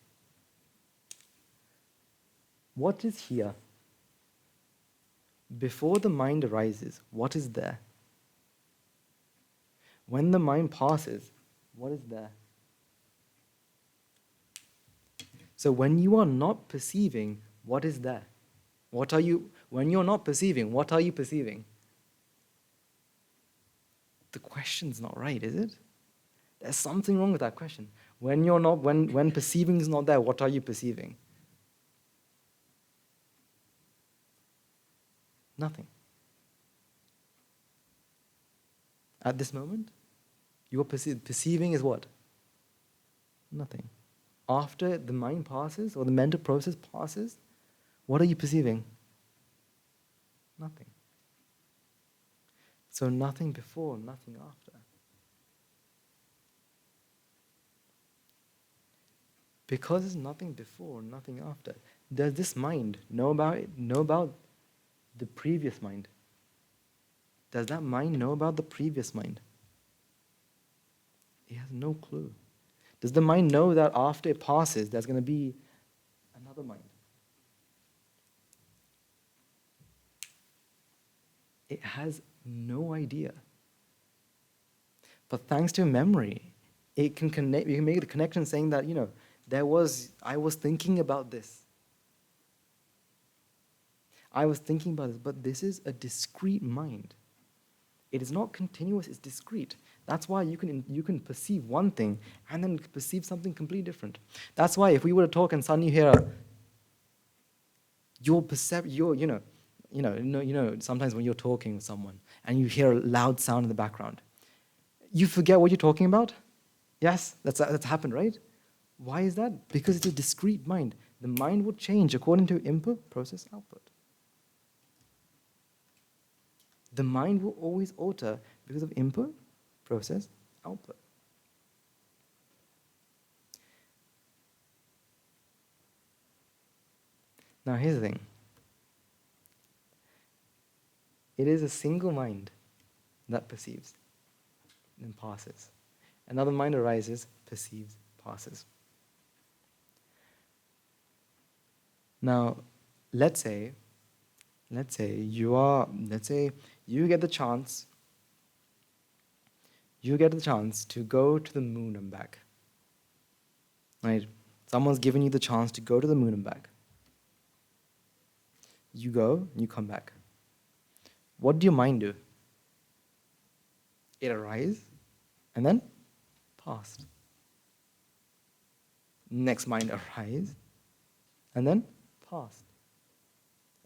what is here? Before the mind arises, what is there? When the mind passes, what is there? So when you are not perceiving, what is there? When you're not perceiving, what are you perceiving? The question's not right, is it? There's something wrong with that question. When perceiving is not there, what are you perceiving? Nothing. At this moment, your perceiving is what? Nothing. After the mind passes or the mental process passes, what are you perceiving? Nothing. So nothing before, nothing after. Because there's nothing before, nothing after, does this mind know about the previous mind? Does that mind know about the previous mind? It has no clue. Does the mind know that after it passes, there's going to be another mind? It has no idea. But thanks to memory, it can connect. You can make the connection saying that, I was thinking about this. I was thinking about this, but this is a discrete mind. It is not continuous, it's discrete. That's why you can perceive one thing and then perceive something completely different. That's why if we were to talk and suddenly hear sometimes when you're talking with someone and you hear a loud sound in the background, you forget what you're talking about? Yes, that's happened, right? Why is that? Because it's a discrete mind. The mind will change according to input, process, output. The mind will always alter because of input, process, output. Now here's the thing. It is a single mind that perceives and passes. Another mind arises, perceives, passes. Now, let's say let's say you get the chance to go to the moon and back. Right? Someone's given you the chance to go to the moon and back. You go, you come back. What do your mind do? It arises and then passed. Next mind arise and then passed.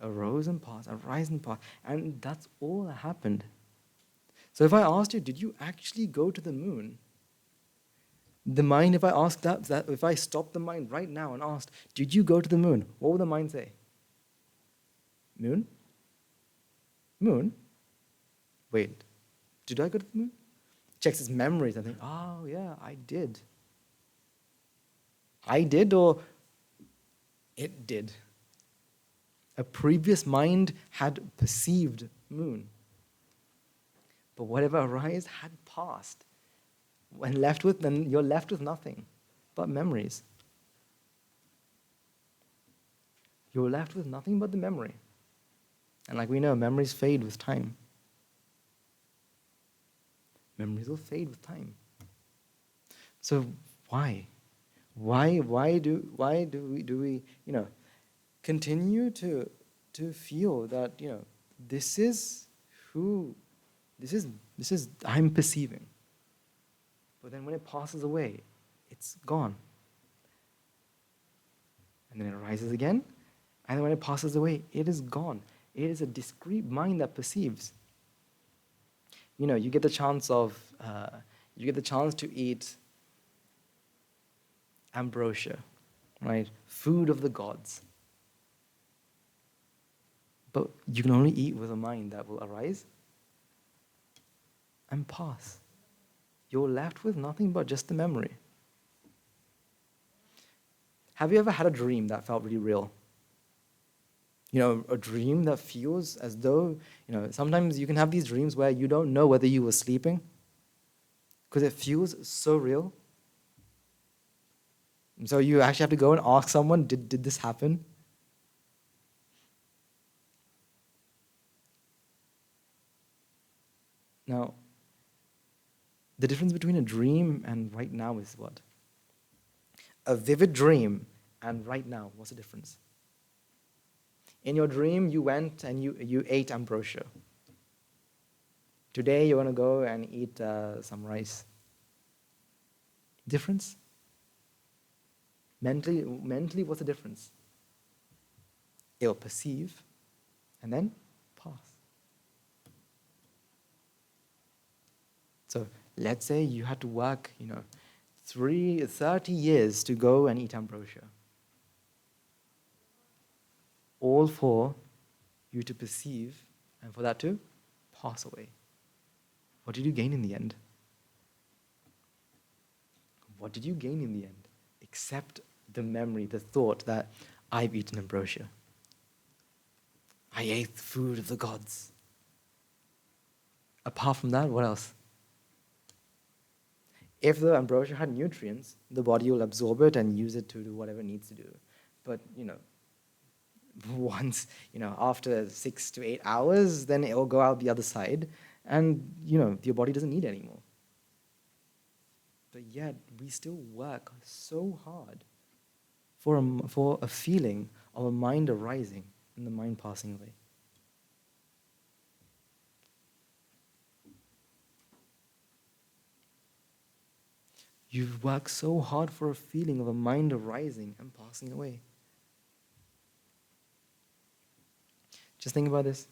Arose and passed, arise and passed. And that's all that happened. So if I asked you, did you actually go to the moon? The mind, if I asked that if I stopped the mind right now and asked, did you go to the moon? What would the mind say? Moon? Moon? Wait, did I go to the moon? Checks its memories and think, oh yeah, I did. I did or it did. A previous mind had perceived moon. But whatever arose had passed. When then you're left with nothing but memories. You're left with nothing but the memory. And like we know, memories fade with time. Memories will fade with time. So why? Why do we continue to feel that this is I'm perceiving. But then when it passes away, it's gone. And then it arises again, and then when it passes away, it is gone. It is a discrete mind that perceives. You get the chance to eat ambrosia, right? Food of the gods. But you can only eat with a mind that will arise and pass. You're left with nothing but just the memory. Have you ever had a dream that felt really real? A dream that feels as though, sometimes you can have these dreams where you don't know whether you were sleeping because it feels so real. And so you actually have to go and ask someone, did this happen? Now, the difference between a dream and right now is what? A vivid dream and right now, what's the difference? In your dream, you went and you ate ambrosia. Today, you want to go and eat some rice. Difference? Mentally, what's the difference? It'll perceive and then pass. So let's say you had to work, 30 years to go and eat ambrosia. All for you to perceive and for that to pass away. What did you gain in the end? What did you gain in the end? Except the memory, the thought that I've eaten ambrosia. I ate the food of the gods. Apart from that, what else? If the ambrosia had nutrients, the body will absorb it and use it to do whatever it needs to do. But, once, after 6 to 8 hours, then it will go out the other side and, your body doesn't need it anymore. But yet, we still work so hard for a feeling of a mind arising and the mind passing away. You've worked so hard for a feeling of a mind arising and passing away. Just think about this.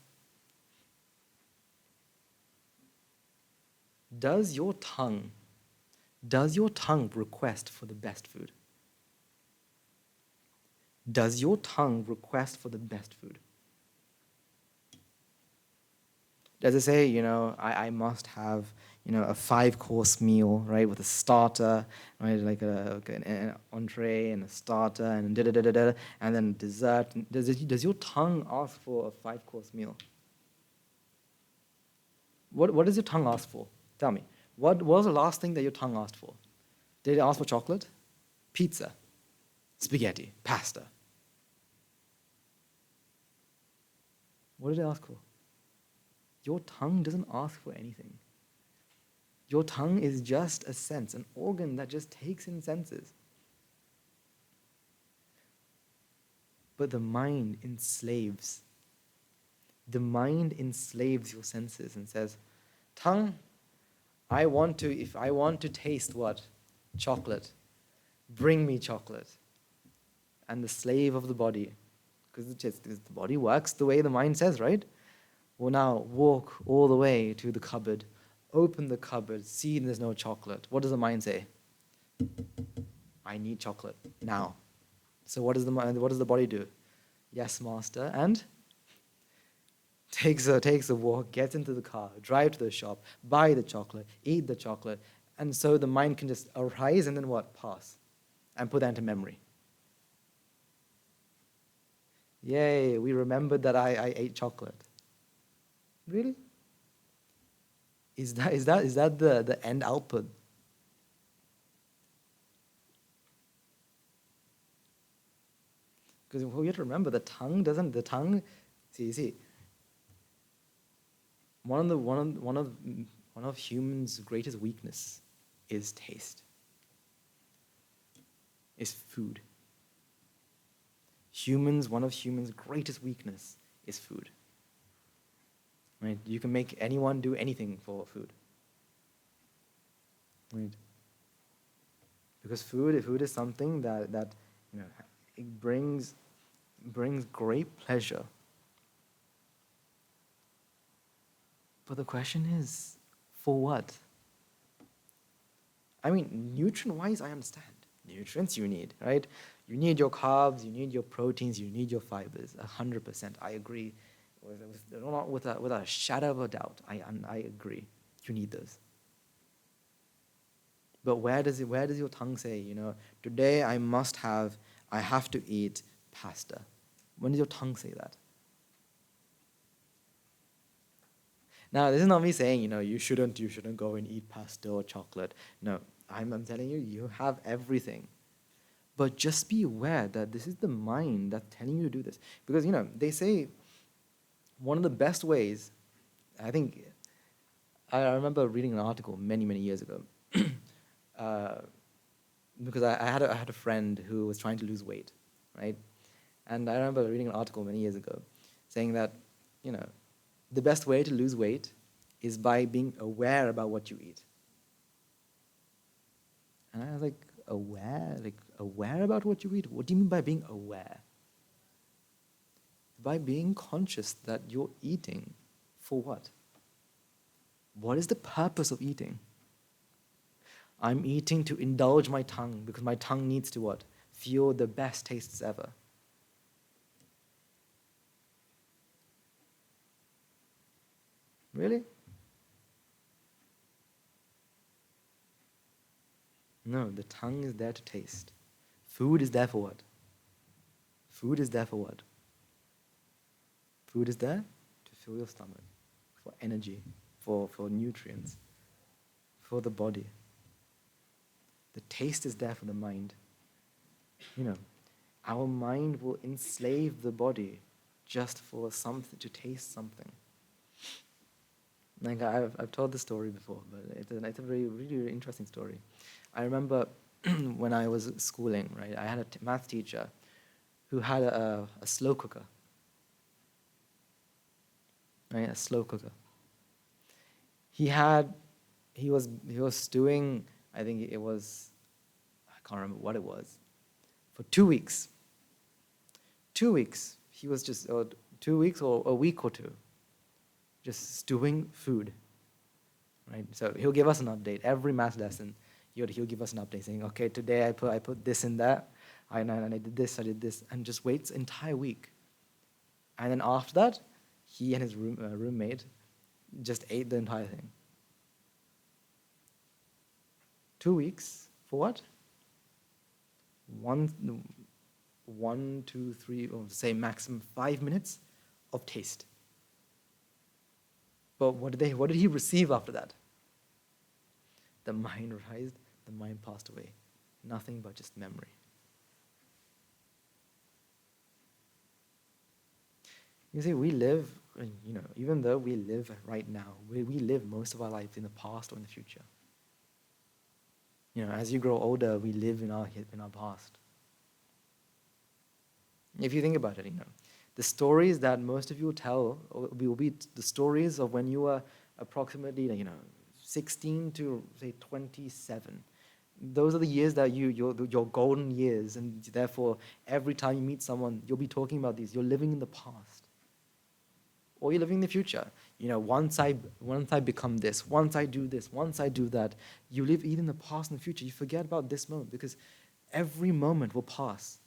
Does your tongue request for the best food? Does your tongue request for the best food? Does it say, I must have, a 5-course meal, right, with a starter, right, like an entree and a starter and and then dessert? Does your tongue ask for a 5-course meal? What does your tongue ask for? Tell me. What was the last thing that your tongue asked for? Did it ask for chocolate? Pizza? Spaghetti? Pasta? What did it ask for? Your tongue doesn't ask for anything. Your tongue is just a sense, an organ that just takes in senses. But the mind enslaves. The mind enslaves your senses and says, tongue, if I want to taste what? Chocolate. Bring me chocolate. And the slave of the body, because the body works the way the mind says, right? Will now walk all the way to the cupboard, open the cupboard, see there's no chocolate. What does the mind say? I need chocolate now. So what does the body do? Yes, master, and takes a walk, gets into the car, drive to the shop, buy the chocolate, eat the chocolate, and so the mind can just arise and then what? Pass, and put that into memory. Yay, we remembered that I ate chocolate. Really? Is that the end output? Because we have to remember the tongue, see, one of humans' greatest weakness is taste. Is food. One of humans' greatest weakness is food. Right? You can make anyone do anything for food. Right? Because food is something that it brings great pleasure. But the question is, for what? I mean, nutrient-wise, I understand. Nutrients you need, right? You need your carbs, you need your proteins, you need your fibers. 100%, I agree. With a shadow of a doubt, I agree. You need those. But where does your tongue say, today I have to eat pasta? When does your tongue say that? Now, this is not me saying, you shouldn't go and eat pasta or chocolate. No, I'm telling you, you have everything. But just be aware that this is the mind that's telling you to do this. Because, they say one of the best ways, I think, I remember reading an article many, many years ago. Because I had a friend who was trying to lose weight, right? And I remember reading an article many years ago saying that, the best way to lose weight is by being aware about what you eat. And I was like, aware? Like, aware about what you eat? What do you mean by being aware? By being conscious that you're eating for what? What is the purpose of eating? I'm eating to indulge my tongue because my tongue needs to what? Feel the best tastes ever. Really? No, the tongue is there to taste. Food is there for what? Food is there for what? Food is there to fill your stomach, for energy, for nutrients, for the body. The taste is there for the mind. Our mind will enslave the body just for something, to taste something. Like I've told this story before, but it's a very really, really interesting story. I remember when I was schooling, right? I had a math teacher who had a slow cooker, right? A slow cooker. He was stewing. I think it was, I can't remember what it was, for 2 weeks. 2 weeks. He was just 2 weeks or a week or two, just stewing food, right? So he'll give us an update every math lesson. He'll give us an update saying, okay, today I put this in that, and I did this, and just waits an entire week. And then after that, he and his roommate just ate the entire thing. 2 weeks for what? 1, 2, 3, or say maximum 5 minutes of taste. But what did he receive after that? The mind rised, the mind passed away. Nothing but just memory. You see, we live even though we live right now, we live most of our lives in the past or in the future. As you grow older, we live in our past. If you think about it, the stories that most of you tell will be the stories of when you were approximately, 16 to say 27. Those are the years that your golden years, and therefore every time you meet someone, you'll be talking about these. You're living in the past, or you're living in the future. Once I become this, once I do this, once I do that, you live either in the past and the future. You forget about this moment because every moment will pass.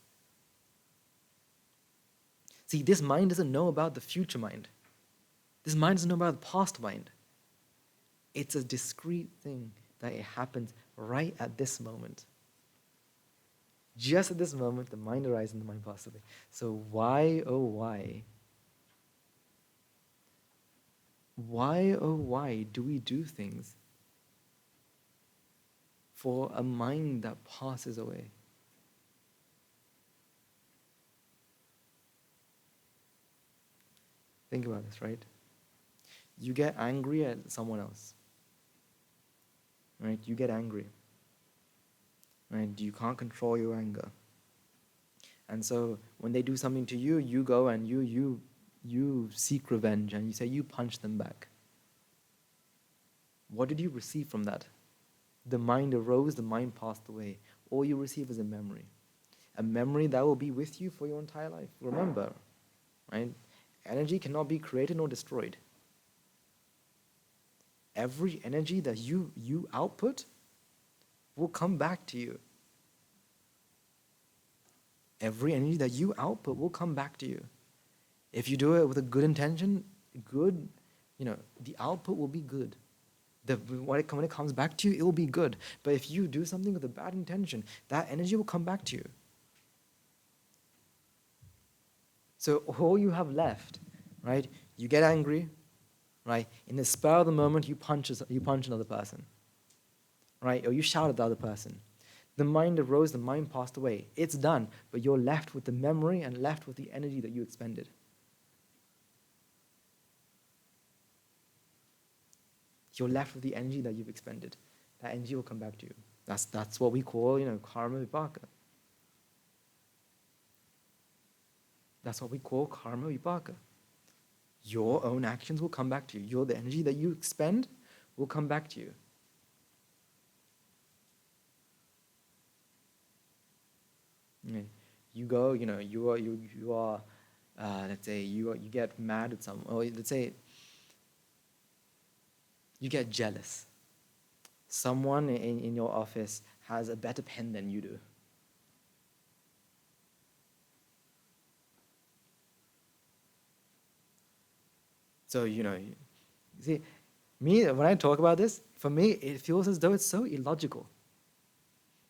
See, this mind doesn't know about the future mind. This mind doesn't know about the past mind. It's a discrete thing that it happens right at this moment. Just at this moment, the mind arises and the mind passes away. So why, oh why? Why, oh why do we do things for a mind that passes away? Think about this, right? You get angry at someone else, right? You get angry, right? You can't control your anger. And so when they do something to you, you go and you seek revenge and you say you punch them back. What did you receive from that? The mind arose, the mind passed away. All you receive is a memory that will be with you for your entire life. Remember, right? Energy cannot be created nor destroyed. Every energy that you output will come back to you. Every energy that you output will come back to you. If you do it with a good intention, the output will be good. When it comes back to you, it will be good. But if you do something with a bad intention, that energy will come back to you. So all you have left, right? You get angry, right? In the spur of the moment, you punch another person, right? Or you shout at the other person. The mind arose, the mind passed away. It's done, but you're left with the memory and left with the energy that you expended. You're left with the energy that you've expended. That energy will come back to you. That's what we call, karma vipaka. That's what we call karma vipaka. Your own actions will come back to you. The energy that you expend will come back to you. You go, you are, let's say you get mad at someone, or let's say you get jealous. Someone in your office has a better pen than you do. So, see, when I talk about this, for me, it feels as though it's so illogical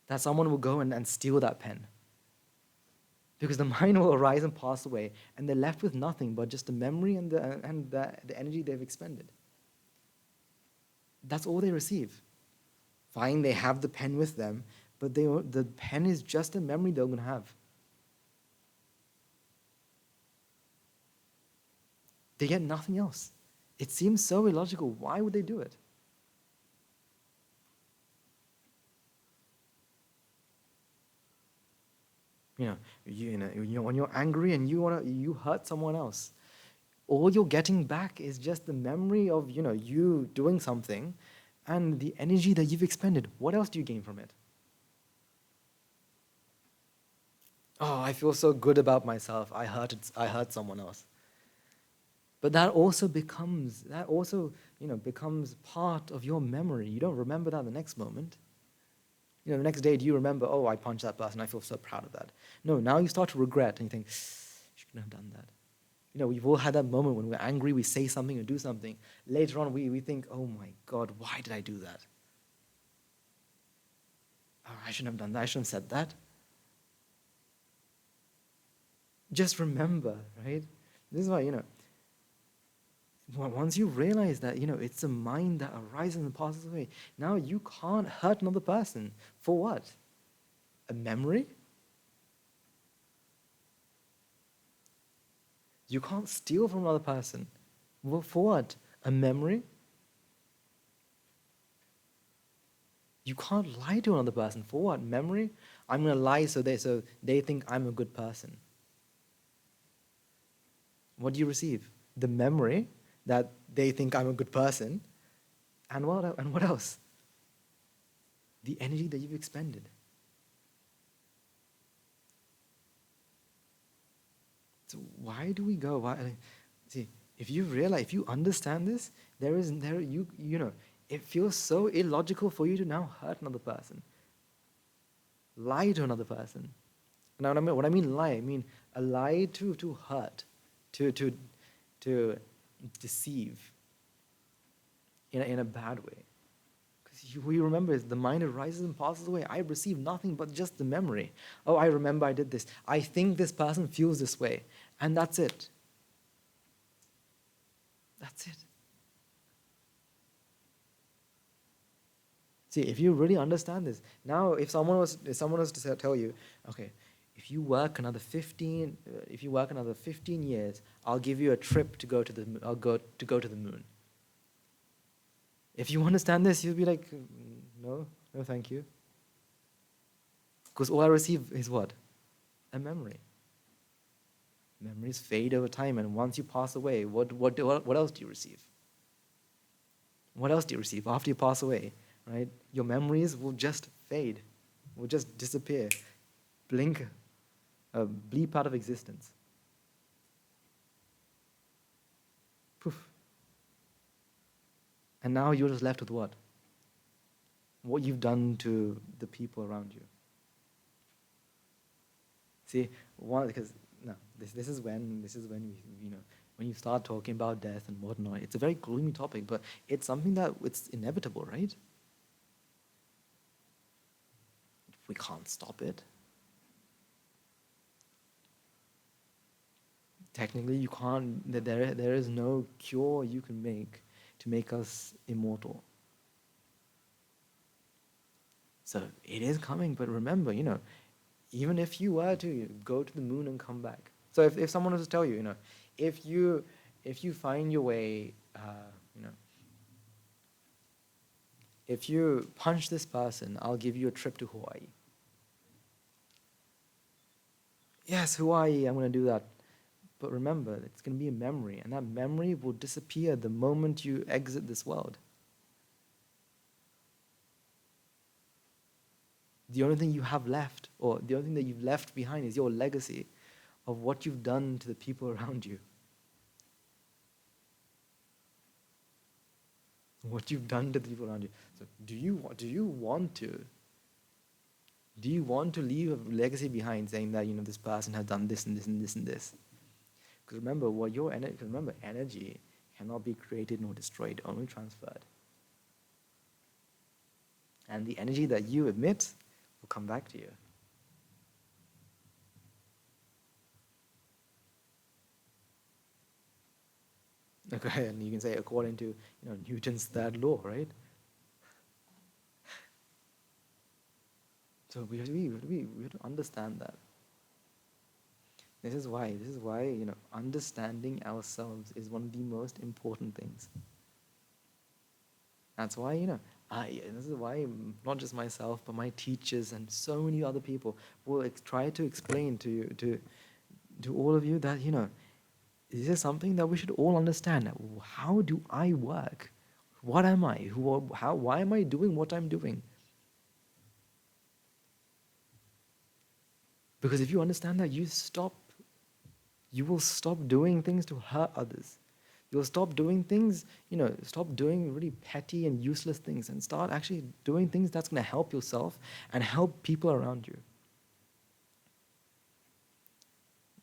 that someone will go and steal that pen. Because the mind will arise and pass away, and they're left with nothing but just the memory and the energy they've expended. That's all they receive. Fine, they have the pen with them, but the pen is just a memory they're going to have. They get nothing else. It seems so illogical. Why would they do it? When you're angry and you hurt someone else, all you're getting back is just the memory of you doing something, and the energy that you've expended. What else do you gain from it? Oh, I feel so good about myself. I hurt someone else. But that also becomes part of your memory. You don't remember that the next moment. The next day, do you remember, oh, I punched that person, I feel so proud of that. No, now you start to regret and you think, shouldn't have done that. We've all had that moment when we're angry, we say something or do something. Later on, we think, oh my God, why did I do that? Oh, I shouldn't have done that, I shouldn't have said that. Just remember, right? This is why, once you realize that, it's a mind that arises and passes away, now you can't hurt another person. For what? A memory? You can't steal from another person. Well, for what? A memory? You can't lie to another person. For what? Memory? I'm going to lie so they think I'm a good person. What do you receive? The memory that they think I'm a good person. And what else? The energy that you've expended. So why do we go? See, if you understand this, it feels so illogical for you to now hurt another person, lie to another person. Now, what I mean lie, I mean a lie to hurt, to deceive in a bad way. Because you remember, the mind arises and passes away. I receive nothing but just the memory. Oh, I remember I did this. I think this person feels this way. And that's it. That's it. See, if you really understand this, now if someone was to tell you, okay, if you work another 15 years, I'll give you a trip to go to the moon. If you understand this, you'll be like, no, thank you. Because all I receive is what? A memory. Memories fade over time, and once you pass away, what else do you receive? What else do you receive after you pass away, right? Your memories will just fade, will just disappear, blink, bleep out of existence. Poof. And now you're just left with what? What you've done to the people around you. See, this is when when you start talking about death and whatnot, it's a very gloomy topic, but it's something that it's inevitable, right? We can't stop it. Technically, you can't. There is no cure you can make to make us immortal. So it is coming, but remember, even if you were to go to the moon and come back. So if someone was to tell you, if you find your way, if you punch this person, I'll give you a trip to Hawaii. Yes, Hawaii, I'm going to do that. But remember, it's going to be a memory, and that memory will disappear the moment you exit this world. The only thing you have left, or the only thing that you've left behind, is your legacy of what you've done to the people around you. What you've done to the people around you. So do you want to leave a legacy behind saying that, this person has done this and this and this and this? Because remember, energy cannot be created nor destroyed, only transferred. And the energy that you emit will come back to you. Okay, and you can say according to Newton's third law, right? So we have to understand that. This is why understanding ourselves is one of the most important things. That's why this is why not just myself but my teachers and so many other people will try to explain to all of you that this is something that we should all understand. How do I work? What am I? Why am I doing what I'm doing? Because if you understand that, you will stop doing things to hurt others. You'll stop doing things, stop doing really petty and useless things and start actually doing things that's going to help yourself and help people around you.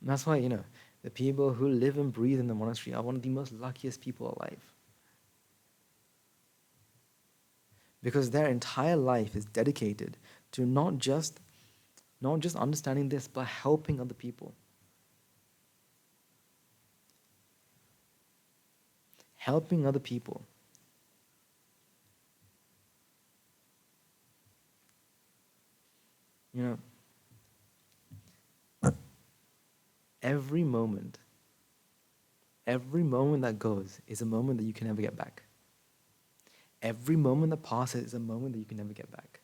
And that's why, the people who live and breathe in the monastery are one of the most luckiest people alive. Because their entire life is dedicated to not just understanding this, but helping other people. Helping other people. Every moment Every moment that goes is a moment that you can never get back. Every moment that passes is a moment that you can never get back.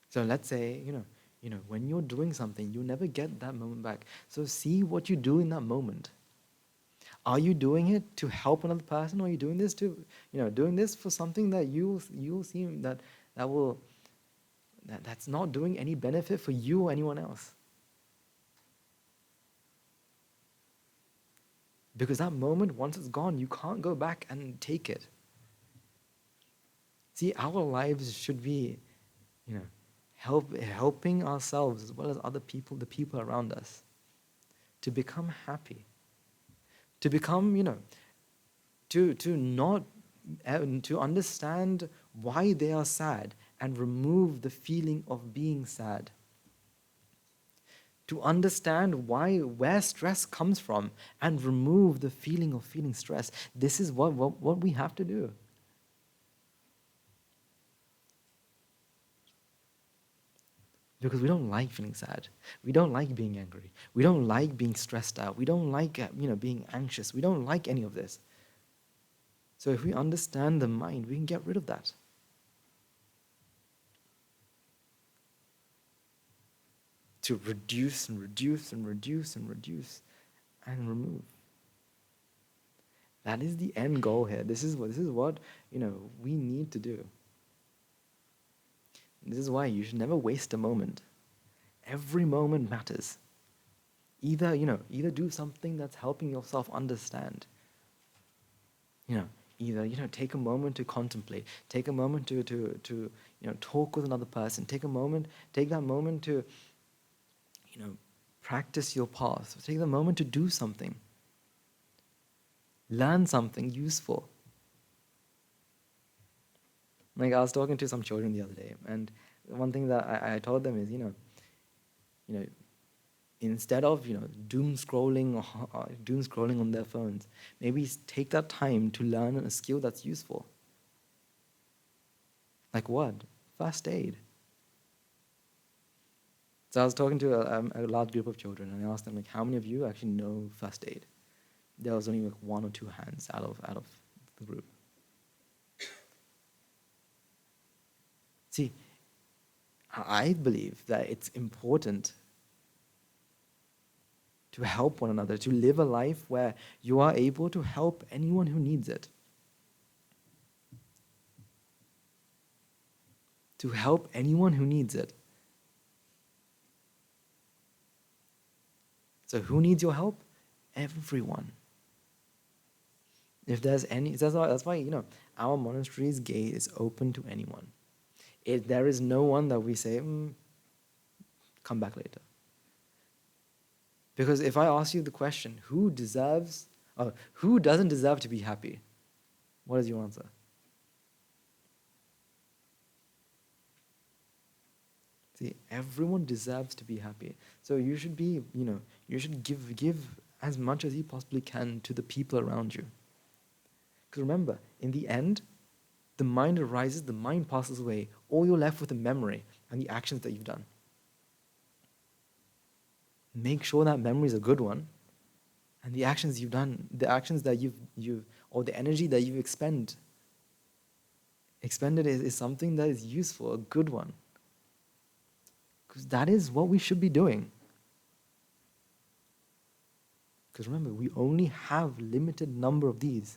So let's say, when you're doing something, you'll never get that moment back. So see what you do in that moment. Are you doing it to help another person, or are you doing this doing this for something that you'll see that's not doing any benefit for you or anyone else? Because that moment, once it's gone, you can't go back and take it. See, our lives should be, helping ourselves as well as other people, the people around us, to become happy, to become, to understand why they are sad and remove the feeling of being sad. To understand where stress comes from and remove the feeling of feeling stress. This is what we have to do. Because we don't like feeling sad. We don't like being angry. We don't like being stressed out. We don't like being anxious. We don't like any of this. So if we understand the mind, we can get rid of that. To reduce and reduce and reduce and reduce and remove. That is the end goal here. This is what we need to do. This is why you should never waste a moment. Every moment matters. Either do something that's helping yourself understand. Either take a moment to contemplate, take a moment to talk with another person, take that moment to practice your path, take the moment to do something. Learn something useful. Like I was talking to some children the other day, and one thing that I told them is, instead of doom scrolling on their phones, maybe take that time to learn a skill that's useful. Like what? First aid. So I was talking to a large group of children, and I asked them, like, how many of you actually know first aid? There was only like 1 or 2 hands out of the group. See, I believe that it's important to help one another, to live a life where you are able to help anyone who needs it. To help anyone who needs it. So who needs your help? Everyone. If there's any, that's why our monastery's gate is open to anyone. There is no one that we say, come back later. Because if I ask you the question, who doesn't deserve to be happy? What is your answer? See, everyone deserves to be happy. So you should be, you should give as much as you possibly can to the people around you. Because remember, in the end, the mind arises, the mind passes away. All you're left with the memory and the actions that you've done. Make sure that memory is a good one, and the actions you've done, the actions that you've or the energy that you've expended is something that is useful, a good one. Because that is what we should be doing. Because remember, we only have limited number of these.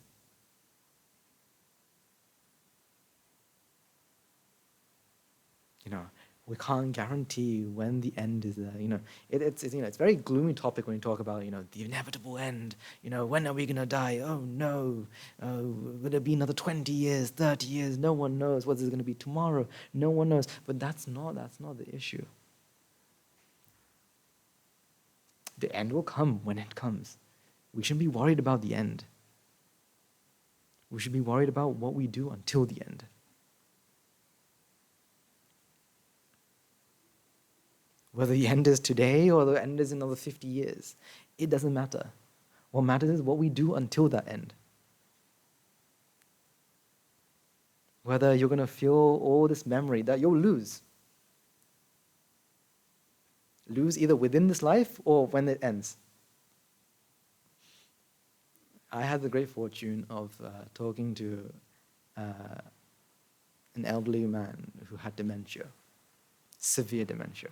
We can't guarantee when the end is there. It's a very gloomy topic when you talk about the inevitable end. When are we gonna die? Oh no, will it be another 20 years, 30 years? No one knows. What is it gonna be tomorrow? No one knows. But that's not the issue. The end will come when it comes. We shouldn't be worried about the end. We should be worried about what we do until the end. Whether the end is today or the end is in another 50 years, it doesn't matter. What matters is what we do until that end. Whether you're going to feel all this memory that you'll lose. Lose either within this life or when it ends. I had the great fortune of talking to an elderly man who had dementia, severe dementia.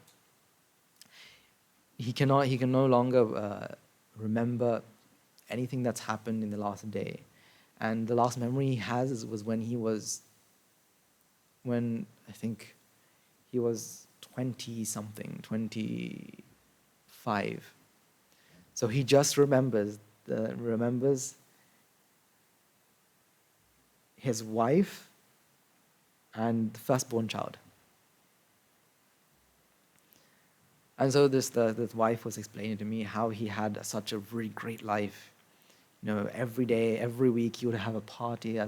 He can no longer remember anything that's happened in the last day. And the last memory he has was when I think he was 20 something, 25. So he just remembers his wife and the firstborn child. And so this wife was explaining to me how he had such a really great life. Every day, every week, he would have a party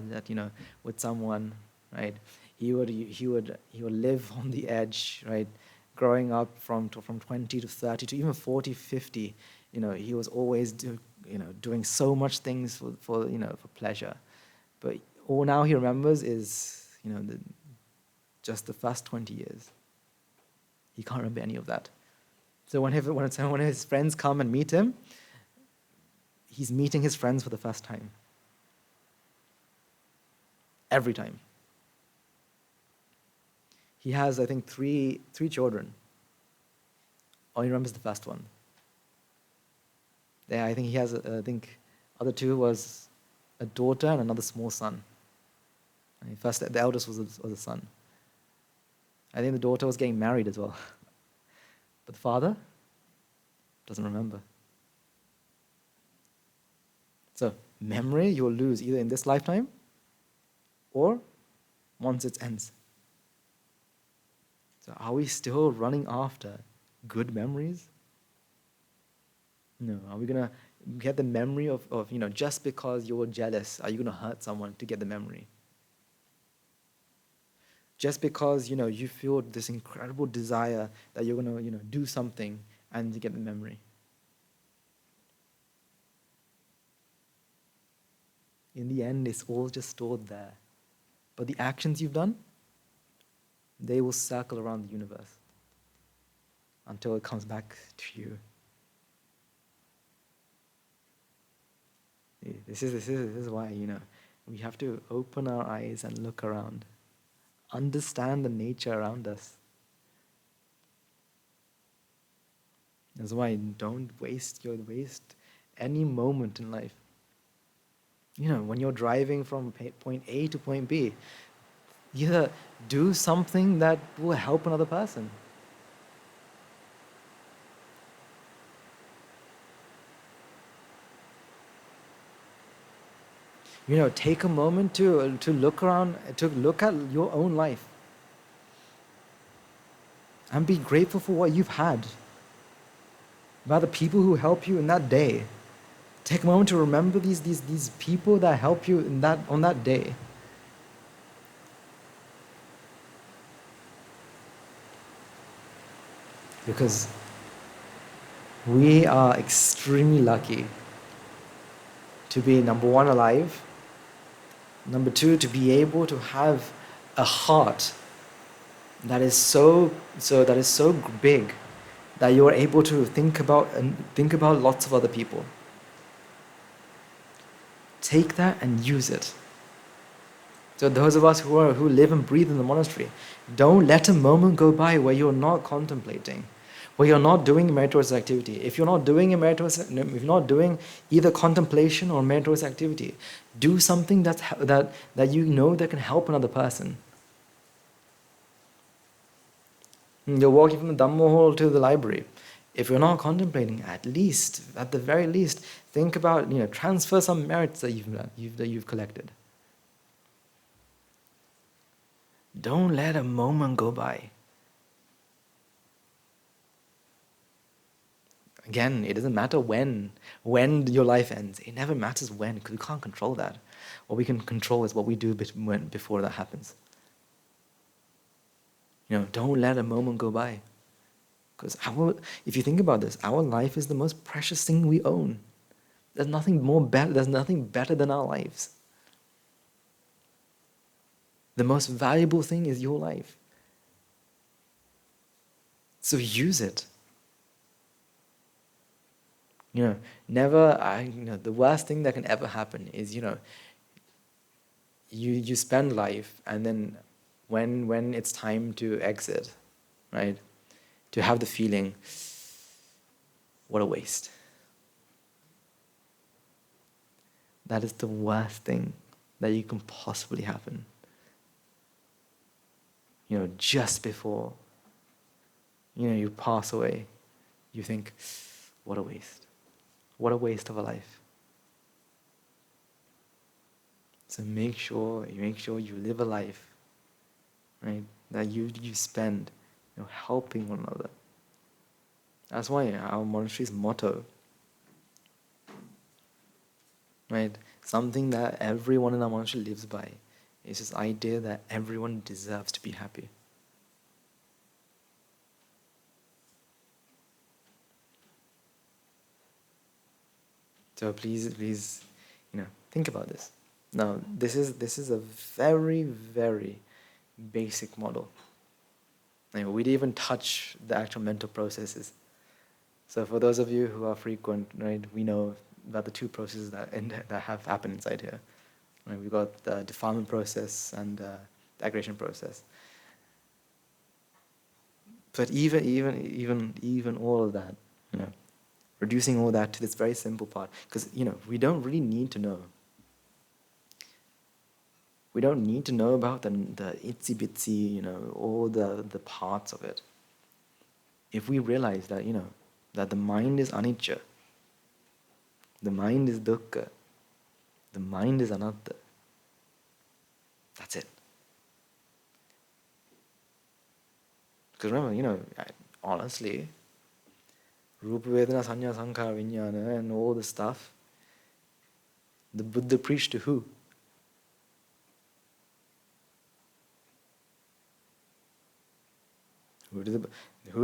with someone, right? He would live on the edge, right? Growing up from 20 to 30 to even 40, 50, he was always doing so much things for pleasure. But all now he remembers is, just the first 20 years. He can't remember any of that. So when his friends come and meet him, he's meeting his friends for the first time. Every time. He has, I think, three children. Oh, he remembers the first one. Yeah, I think he has, other two was a daughter and another small son. First, the eldest was a son. I think the daughter was getting married as well. But the father doesn't remember. So memory you will lose either in this lifetime or once it ends. So are we still running after good memories? No. Are we going to get the memory of just because you're jealous, are you going to hurt someone to get the memory? Just because, you feel this incredible desire that you're going to, do something and to get the memory. In the end, it's all just stored there. But the actions you've done, they will circle around the universe until it comes back to you. This is why, we have to open our eyes and look around. Understand the nature around us. That's why don't waste any moment in life. When you're driving from point A to point B, either do something that will help another person. Take a moment to look around, to look at your own life. And be grateful for what you've had. About the people who help you in that day. Take a moment to remember these people that help you on that day. Because we are extremely lucky to be, number one, alive. Number two, to be able to have a heart that is so big that you are able to think about lots of other people. Take that and use it. So those of us who live and breathe in the monastery, don't let a moment go by where you're not contemplating, where you're not doing meritorious activity. If you're not doing either contemplation or meritorious activity, do something that that can help another person. You're walking from the Dhamma hall to the library. If you're not contemplating, at the very least, think about, transfer some merits that you've collected. Don't let a moment go by. Again, it doesn't matter when your life ends. It never matters when, because we can't control that. What we can control is what we do before that happens. Don't let a moment go by. Because if you think about this, our life is the most precious thing we own. There's nothing better than our lives. The most valuable thing is your life. So use it. The worst thing that can ever happen is, you spend life, and then when it's time to exit, right? To have the feeling, what a waste. That is the worst thing that you can possibly happen. Just before, you pass away, you think, what a waste. What a waste of a life. So make sure you live a life, right, that you spend, helping one another. That's why our monastery's motto, right, something that everyone in our monastery lives by, is this idea that everyone deserves to be happy. So please, think about this. Now, this is a very, very basic model. We didn't even touch the actual mental processes. So for those of you who are frequent, right, we know about the two processes that have happened inside here. Right, we've got the defilement process and the aggregation process. But even all of that, reducing all that to this very simple part, because we don't really need to know. We don't need to know about the itsy bitsy, all the parts of it. If we realize that, that the mind is anicca, the mind is dukkha, the mind is anatta, that's it. Because remember, honestly, Rupa Vedana Sanya Sankhara Vijnana and all the stuff, the Buddha preached to who? Who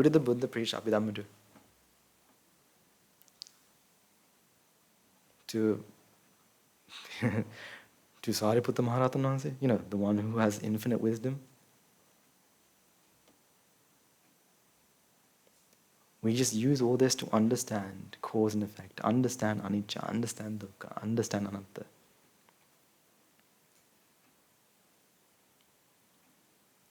did the Buddha preach Abhidhamma to? To to Sariputta Maharatan Mahanse, the one who has infinite wisdom. We just use all this to understand cause and effect, understand anicca, understand dukkha, understand anatta.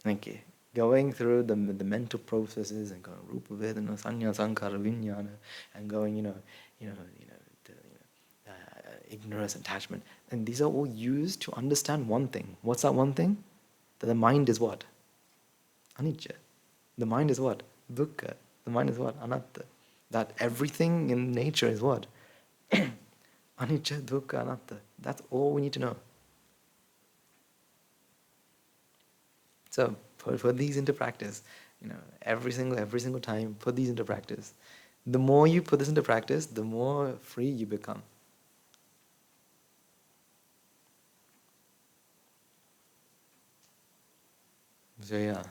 Okay. Going through the mental processes and going Rupa Vedana, Sanya Sankhara Vijnana, and going, ignorance, attachment. And these are all used to understand one thing. What's that one thing? That the mind is what? Anicca. The mind is what? Dukkha. The mind is what? Anatta. That everything in nature is what? Anicca, dukkha, anatta. That's all we need to know. So put these into practice. Every single time, put these into practice. The more you put this into practice, the more free you become. So yeah.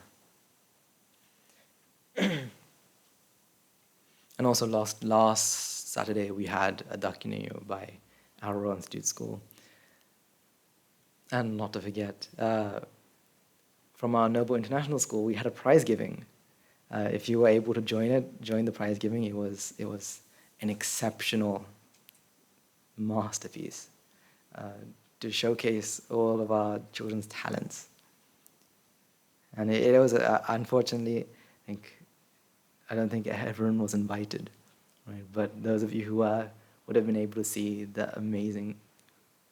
And also last Saturday we had a Dakineyo by our Royal Institute School. And not to forget, from our Noble International School, we had a prize giving. If you were able to join the prize giving, it was an exceptional masterpiece to showcase all of our children's talents. And it was unfortunately, I don't think everyone was invited, right? But those of you who were would have been able to see the amazing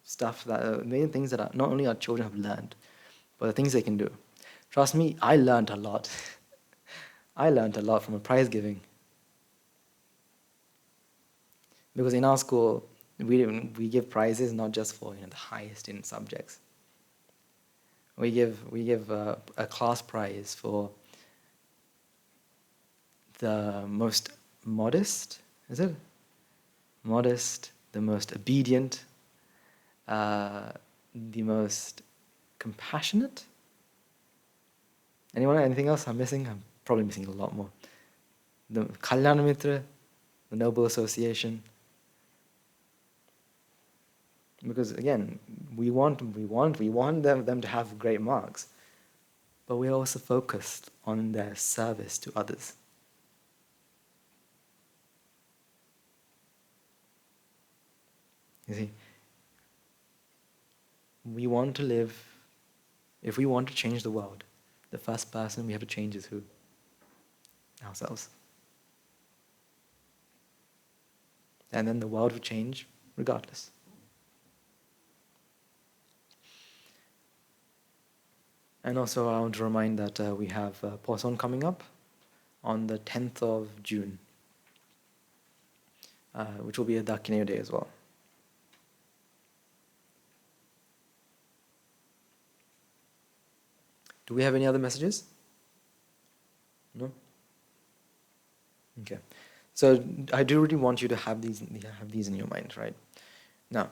stuff, amazing things that not only our children have learned, but the things they can do. Trust me, I learned a lot. I learned a lot from a prize giving. Because in our school, we give prizes not just for the highest in subjects. We give a class prize for the most modest, is it? Modest, the most obedient, the most compassionate. Anyone? Anything else I'm missing? I'm probably missing a lot more. The Kalyana Mitra, the Noble Association. Because again, we want them to have great marks, but we're also focused on their service to others. You see, we want to live, if we want to change the world, the first person we have to change is who? Ourselves. And then the world will change regardless. And also I want to remind that we have Poson coming up on the 10th of June, which will be a Dakineo day as well. Do we have any other messages? No? Okay. So I do really want you to have these in your mind, right? Now,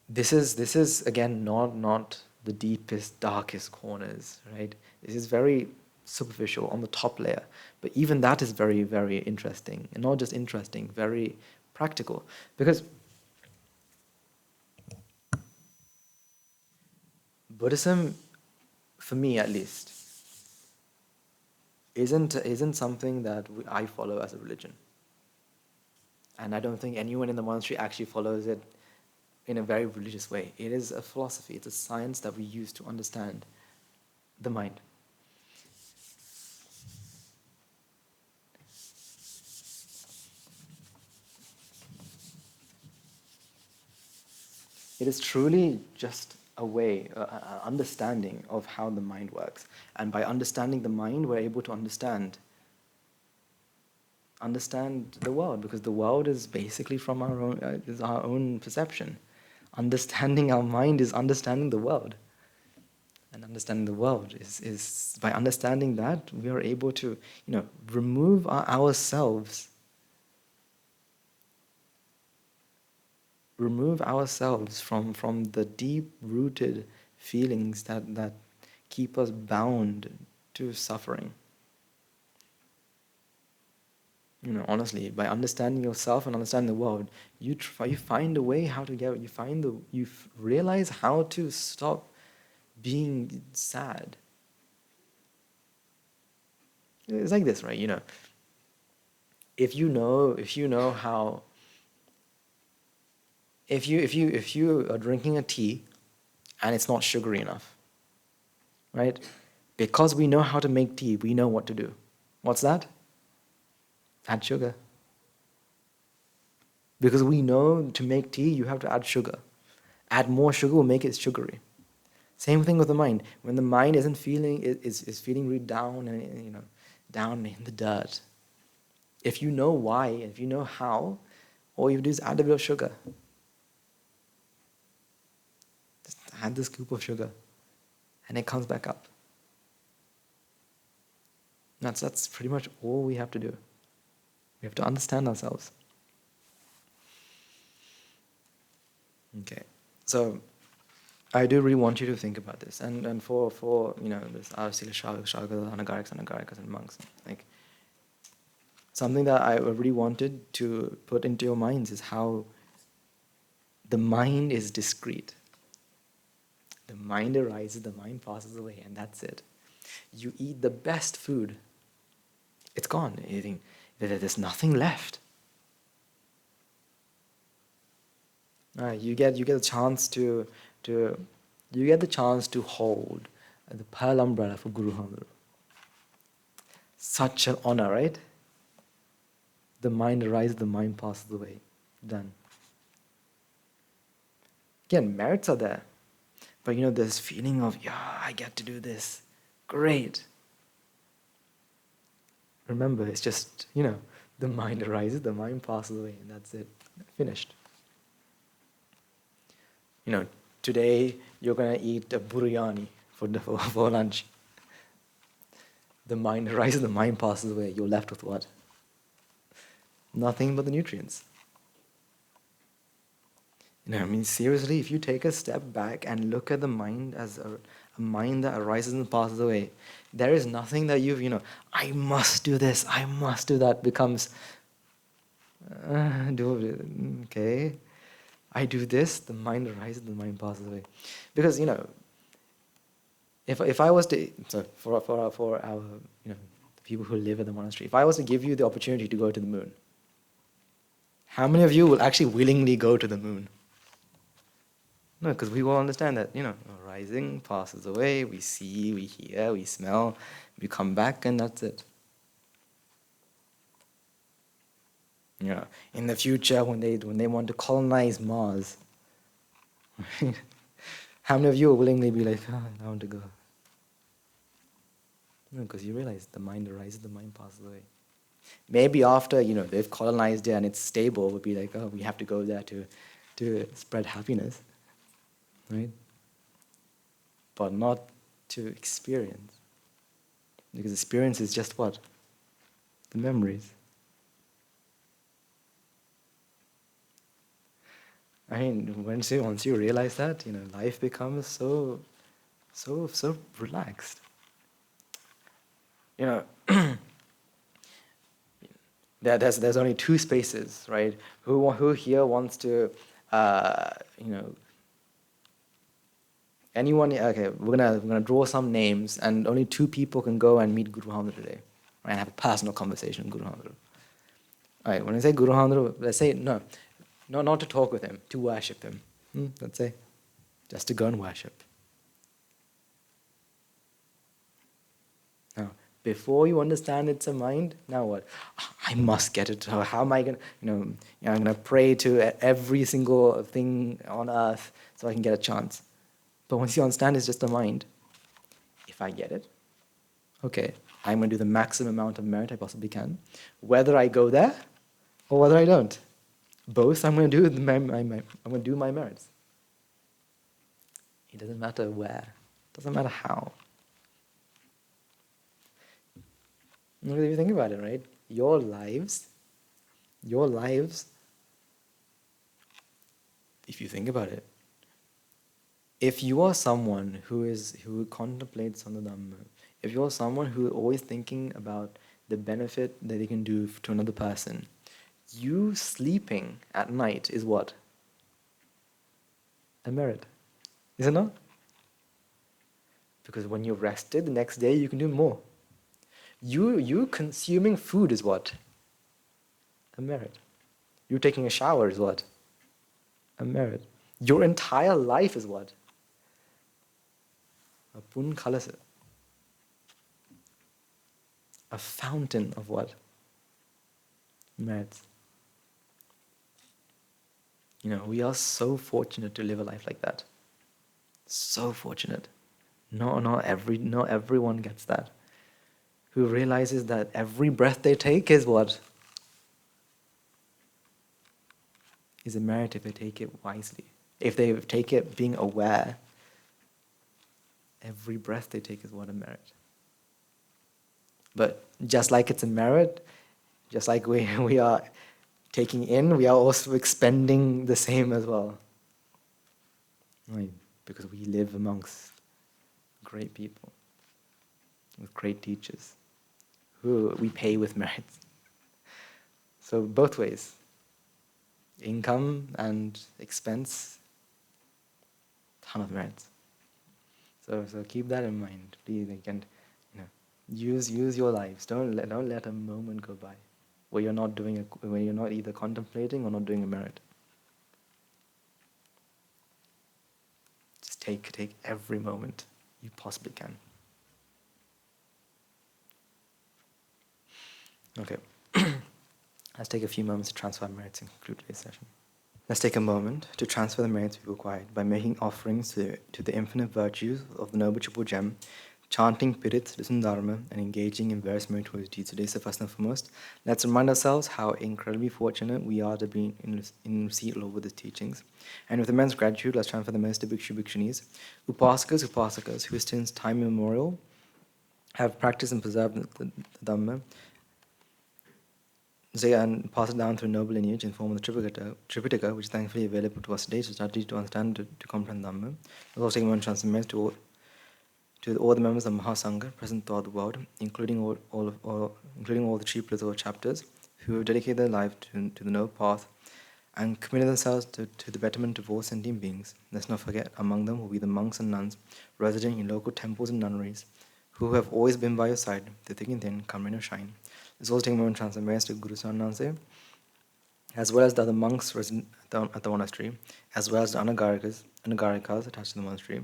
this is again not the deepest, darkest corners, right? This is very superficial on the top layer, but even that is very, very interesting, and not just interesting, very practical, because Buddhism, for me at least, isn't something that I follow as a religion, and I don't think anyone in the monastery actually follows it in a very religious way. It is a philosophy, it's a science that we use to understand the mind. It is truly just a way, an understanding of how the mind works. And by understanding the mind, we're able to understand the world, because the world is basically from our own perception. Understanding our mind is understanding the world. And understanding the world is by understanding that, we are able to, remove ourselves from the deep-rooted feelings that keep us bound to suffering. Honestly, by understanding yourself and understanding the world, you find a way how to get. You realize how to stop being sad. It's like this, right? If you know how. If you are drinking a tea, and it's not sugary enough, right? Because we know how to make tea, we know what to do. What's that? Add sugar. Because we know to make tea, you have to add sugar. Add more sugar will make it sugary. Same thing with the mind. When the mind is feeling really down and down in the dirt, if you know why, if you know how, all you do is add a bit of sugar. Just add the scoop of sugar, and it comes back up. That's pretty much all we have to do. We have to understand ourselves. Okay, so I do really want you to think about this, and for this Sila Shagada, Anagarikas and monks, like something that I really wanted to put into your minds is how the mind is discrete. The mind arises, the mind passes away, and that's it. You eat the best food, it's gone. You think there's nothing left. You get a chance to hold the pearl umbrella for Guru Hamuru. Such an honor, right? The mind arises, the mind passes away. Done. Again, merits are there. But this feeling of, I get to do this. Great. Remember, it's just, the mind arises, the mind passes away, and that's it. Finished. Today you're going to eat a biryani for lunch. The mind arises, the mind passes away. You're left with what? Nothing but the nutrients. Seriously, if you take a step back and look at the mind as a mind that arises and passes away, there is nothing that I must do this, I must do that, becomes, okay, I do this, the mind arises, the mind passes away. Because, if I was to, so for our, the people who live in the monastery, if I was to give you the opportunity to go to the moon, How many of you will actually willingly go to the moon? No, because we all understand that, rising passes away, we see, we hear, we smell, we come back, and that's it. In the future, when they want to colonize Mars, how many of you will willingly be like, I want to go? No, because you realize the mind arises, the mind passes away. Maybe after, they've colonized it and it's stable, we'll be like, we have to go there to spread happiness, right? But not to experience. Because experience is just what? The memories. I mean, once you realize that, life becomes so relaxed. There's only two spaces, right? Who here wants to, anyone? Okay, we're gonna draw some names, and only two people can go and meet Guru Hamdra today, right, and have a personal conversation with Guru Hamdra. All right, when I say Guru Hamdra, let's say not to talk with him, to worship him. Let's say, just to go and worship. Now, before you understand it's a mind, now what? I must get it. How am I going to, I'm going to pray to every single thing on earth so I can get a chance. But once you understand it's just a mind, if I get it, okay, I'm going to do the maximum amount of merit I possibly can, whether I go there or whether I don't. Both, I'm going to do I'm going to do my merits. It doesn't matter where. It doesn't matter how. If you think about it, right? Your lives, if you think about it, if you are someone who contemplates on the Dhamma, if you're someone who is always thinking about the benefit that they can do to another person, you sleeping at night is what? A merit. Is it not? Because when you're rested, the next day you can do more. You consuming food is what? A merit. You taking a shower is what? A merit. Your entire life is what? A pun khalasa. A fountain of what? Merits. We are so fortunate to live a life like that. So fortunate. Not everyone gets that. Who realizes that every breath they take is what? Is a merit if they take it wisely. If they take it being aware, every breath they take is what? A merit. But just like it's a merit, just like we are taking in, we are also expending the same as well. Right? Because we live amongst great people, with great teachers, who we pay with merits. So both ways, income and expense, ton of merits. So keep that in mind, please. And use your lives. Don't let a moment go by where you're not either contemplating or not doing a merit. Just take every moment you possibly can. Okay. Let's take a few moments to transfer merits and conclude today's session. Let's take a moment to transfer the merits we've acquired by making offerings to the infinite virtues of the Noble Triple Gem, chanting Pirit, listening Dharma, and engaging in various meritorious deeds today. So first and foremost, let's remind ourselves how incredibly fortunate we are to be in receipt of all these teachings. And with immense gratitude, let's transfer the merits to Bhikshu Bhikshunis, Upasakas, who since time immemorial have practiced and preserved the Dhamma, and pass it down through a noble lineage in form of the Tripitaka, which is thankfully available to us today to study, to understand, to comprehend Dhamma. We'll also take one transformation to all the members of Mahasangha present throughout the world, including all the chief political chapters, who have dedicated their life to the noble path and committed themselves to the betterment of all sentient beings. Let's not forget, among them will be the monks and nuns residing in local temples and nunneries, who have always been by your side, through thick and thin, come rain or shine. Let's also take a moment to transfer merits to Guru Sananse, as well as the other monks resident at the monastery, as well as the anagarikas attached to the monastery.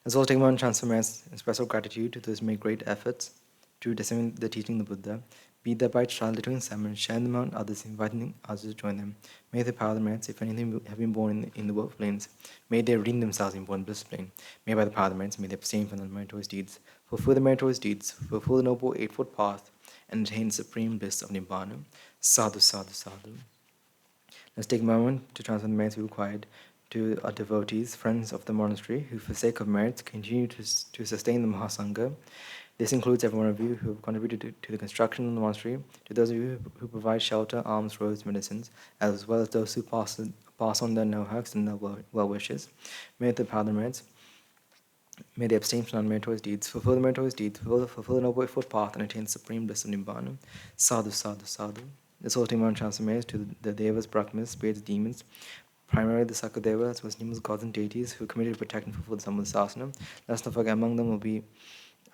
Let's also take a moment to transfer merits and express our gratitude to those who made great efforts to disseminate the teaching of the Buddha, be that by child littering salmon, sharing them among others, inviting others to join them. May the power of the merits, if anything, have been born in the world of planes. May they redeem themselves in born bliss plane. May by the power of the merits, may they abstain from the meritorious deeds, fulfill the meritorious deeds, fulfill the noble eightfold path, and attain the supreme bliss of Nibbana. Sadhu, sadhu, sadhu. Let's take a moment to transfer the merits we required to our devotees, friends of the monastery, who for sake of merits continue to sustain the Mahasangha. This includes every one of you who have contributed to the construction of the monastery, to those of you who provide shelter, alms, robes, medicines, as well as those who pass on their no-hugs and their well wishes. May the power of the merits, may they abstain from unmeritorious deeds, fulfill the meritorious deeds, fulfill the noble eightfold path, and attain the supreme bliss of Nibbana. Sadhu, sadhu, sadhu. This whole thing transforms to the Devas, Brahmas, spirits, demons, primarily the Sakadeva, as well as numerous gods and deities who committed to protect and fulfill the Samudasasana. Let's not forget among them will be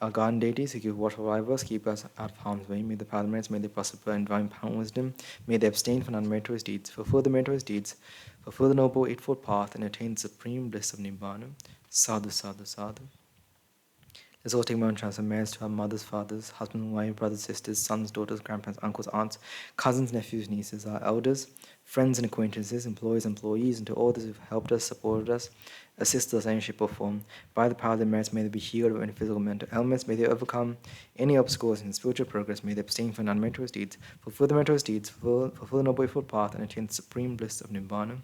our garden deities who give water for us, keep us out of harm's way. May the Paramount's, may they prosper in divine power and wisdom. May they abstain from unmeritorious deeds, fulfill the meritorious deeds, fulfill the noble eightfold path, and attain the supreme bliss of Nibbana. Sadhu, sadhu, sadhu. Let's all take a moment to transfer merits to our mothers, fathers, husband, wife, brothers, sisters, sons, daughters, grandparents, uncles, aunts, cousins, nephews, nieces, our elders, friends and acquaintances, employees, employees, and to all those who've helped us, supported us, assisted us in any shape or form. By the power of their merits, may they be healed of any physical or mental ailments. May they overcome any obstacles in spiritual progress. May they abstain from unmeritorious deeds, fulfill the meritorious deeds, fulfill the noble eightfold path, and attain the supreme bliss of Nibbana.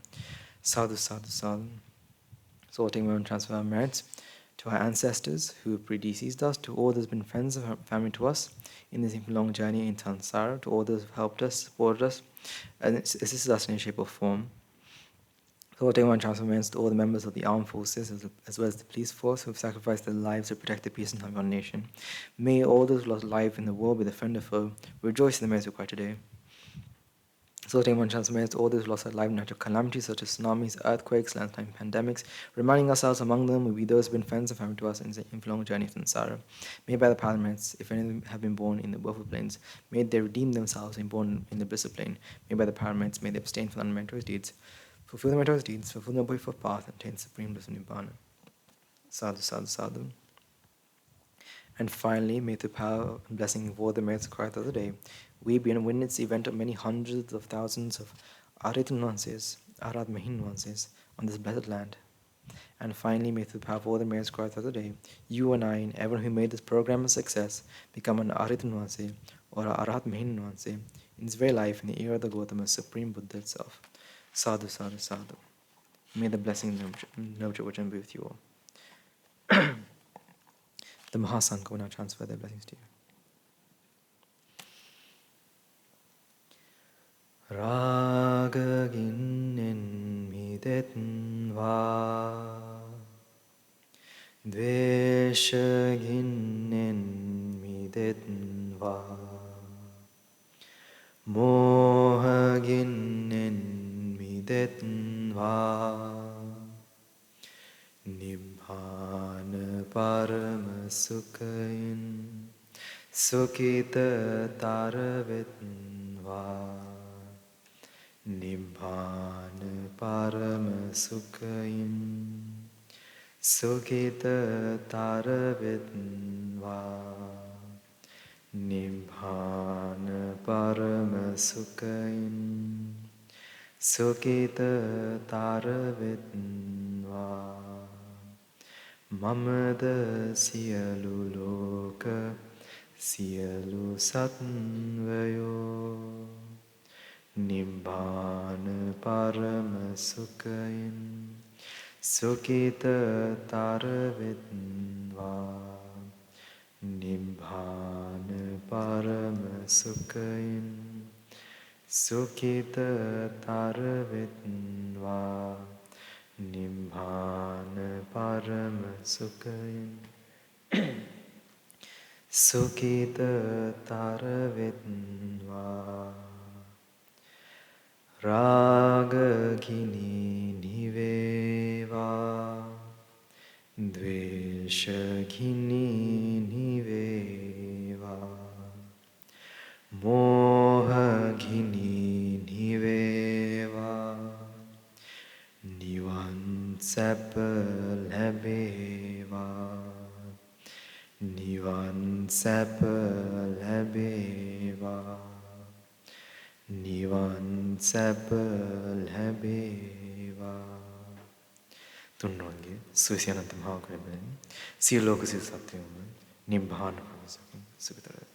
Sadhu, sadhu, sadhu. So we'll take a moment to transfer our merits to our ancestors who predeceased us, to all those who've been friends and family to us in this long journey in Sansara, to all those who've helped us, supported us, and assisted us in any shape or form. So we'll take one transformations to all the members of the armed forces as well as the police force who have sacrificed their lives to protect the peace and harmony of our nation. May all those who lost life in the war, be the friend or foe, rejoice in the merits required today. So take one transformations to all those who lost their life in natural calamities such as tsunamis, earthquakes, landslides, pandemics, reminding ourselves among them will be those who have been friends and family to us in the long journey of Sansara. May by the parliaments, if any of them have been born in the woeful plains, may they redeem themselves and born in the blissed plane. May by the parliaments, may they abstain from unmeritorious deeds, fulfill the meritorious deeds, fulfill the noble path, and attain supreme bliss of Nibbana. Sadhu, sadhu, sadhu. And finally, may the power and blessing of all the merits of Christ of the day, we be and witness the event of many hundreds of thousands of Arhat nuances, Arhat Mahin nuances on this blessed land. And finally, may through the power of all the merits of Christ of the day, you and I and everyone who made this program a success become an Arhat nuance or an Arhat Mahin nuance in this very life in the era of the Gautama Supreme Buddha itself. Sadhu, sadhu, sadhu. May the blessing and nurture which be with you all. The Mahasangha will now transfer their blessings to you. Raga ginen midetva, dvesha ginen midetva, moha ginen midetva, Nibbana parama sukhain, sukhita taravetva. Nibbana parama sukhain, sukhita taravetva. Nibbana parama sukhain, sukhita taravetva. Mamada siyalu loka, siyalu satvayo. Nibbana parama sukhain, sukhita taravetva. Nibbana parama sukhain, sukhita taravetva. Nibbana parama sukhain, sukhita taravetva. Raga gini niveva, dvesha gini niveva, moha gini niveva. සැප ලැබේවා නිවන් සැප ලැබේවා නිවන් සැප ලැබේවා තුන්වන්ගේ සුවිසි අනන්ත මහා ගුණ බලයෙන් සියලු ලෝක සියලු සත්වයන්ම නිබ්බාන පරම සුඛින් සුඛතර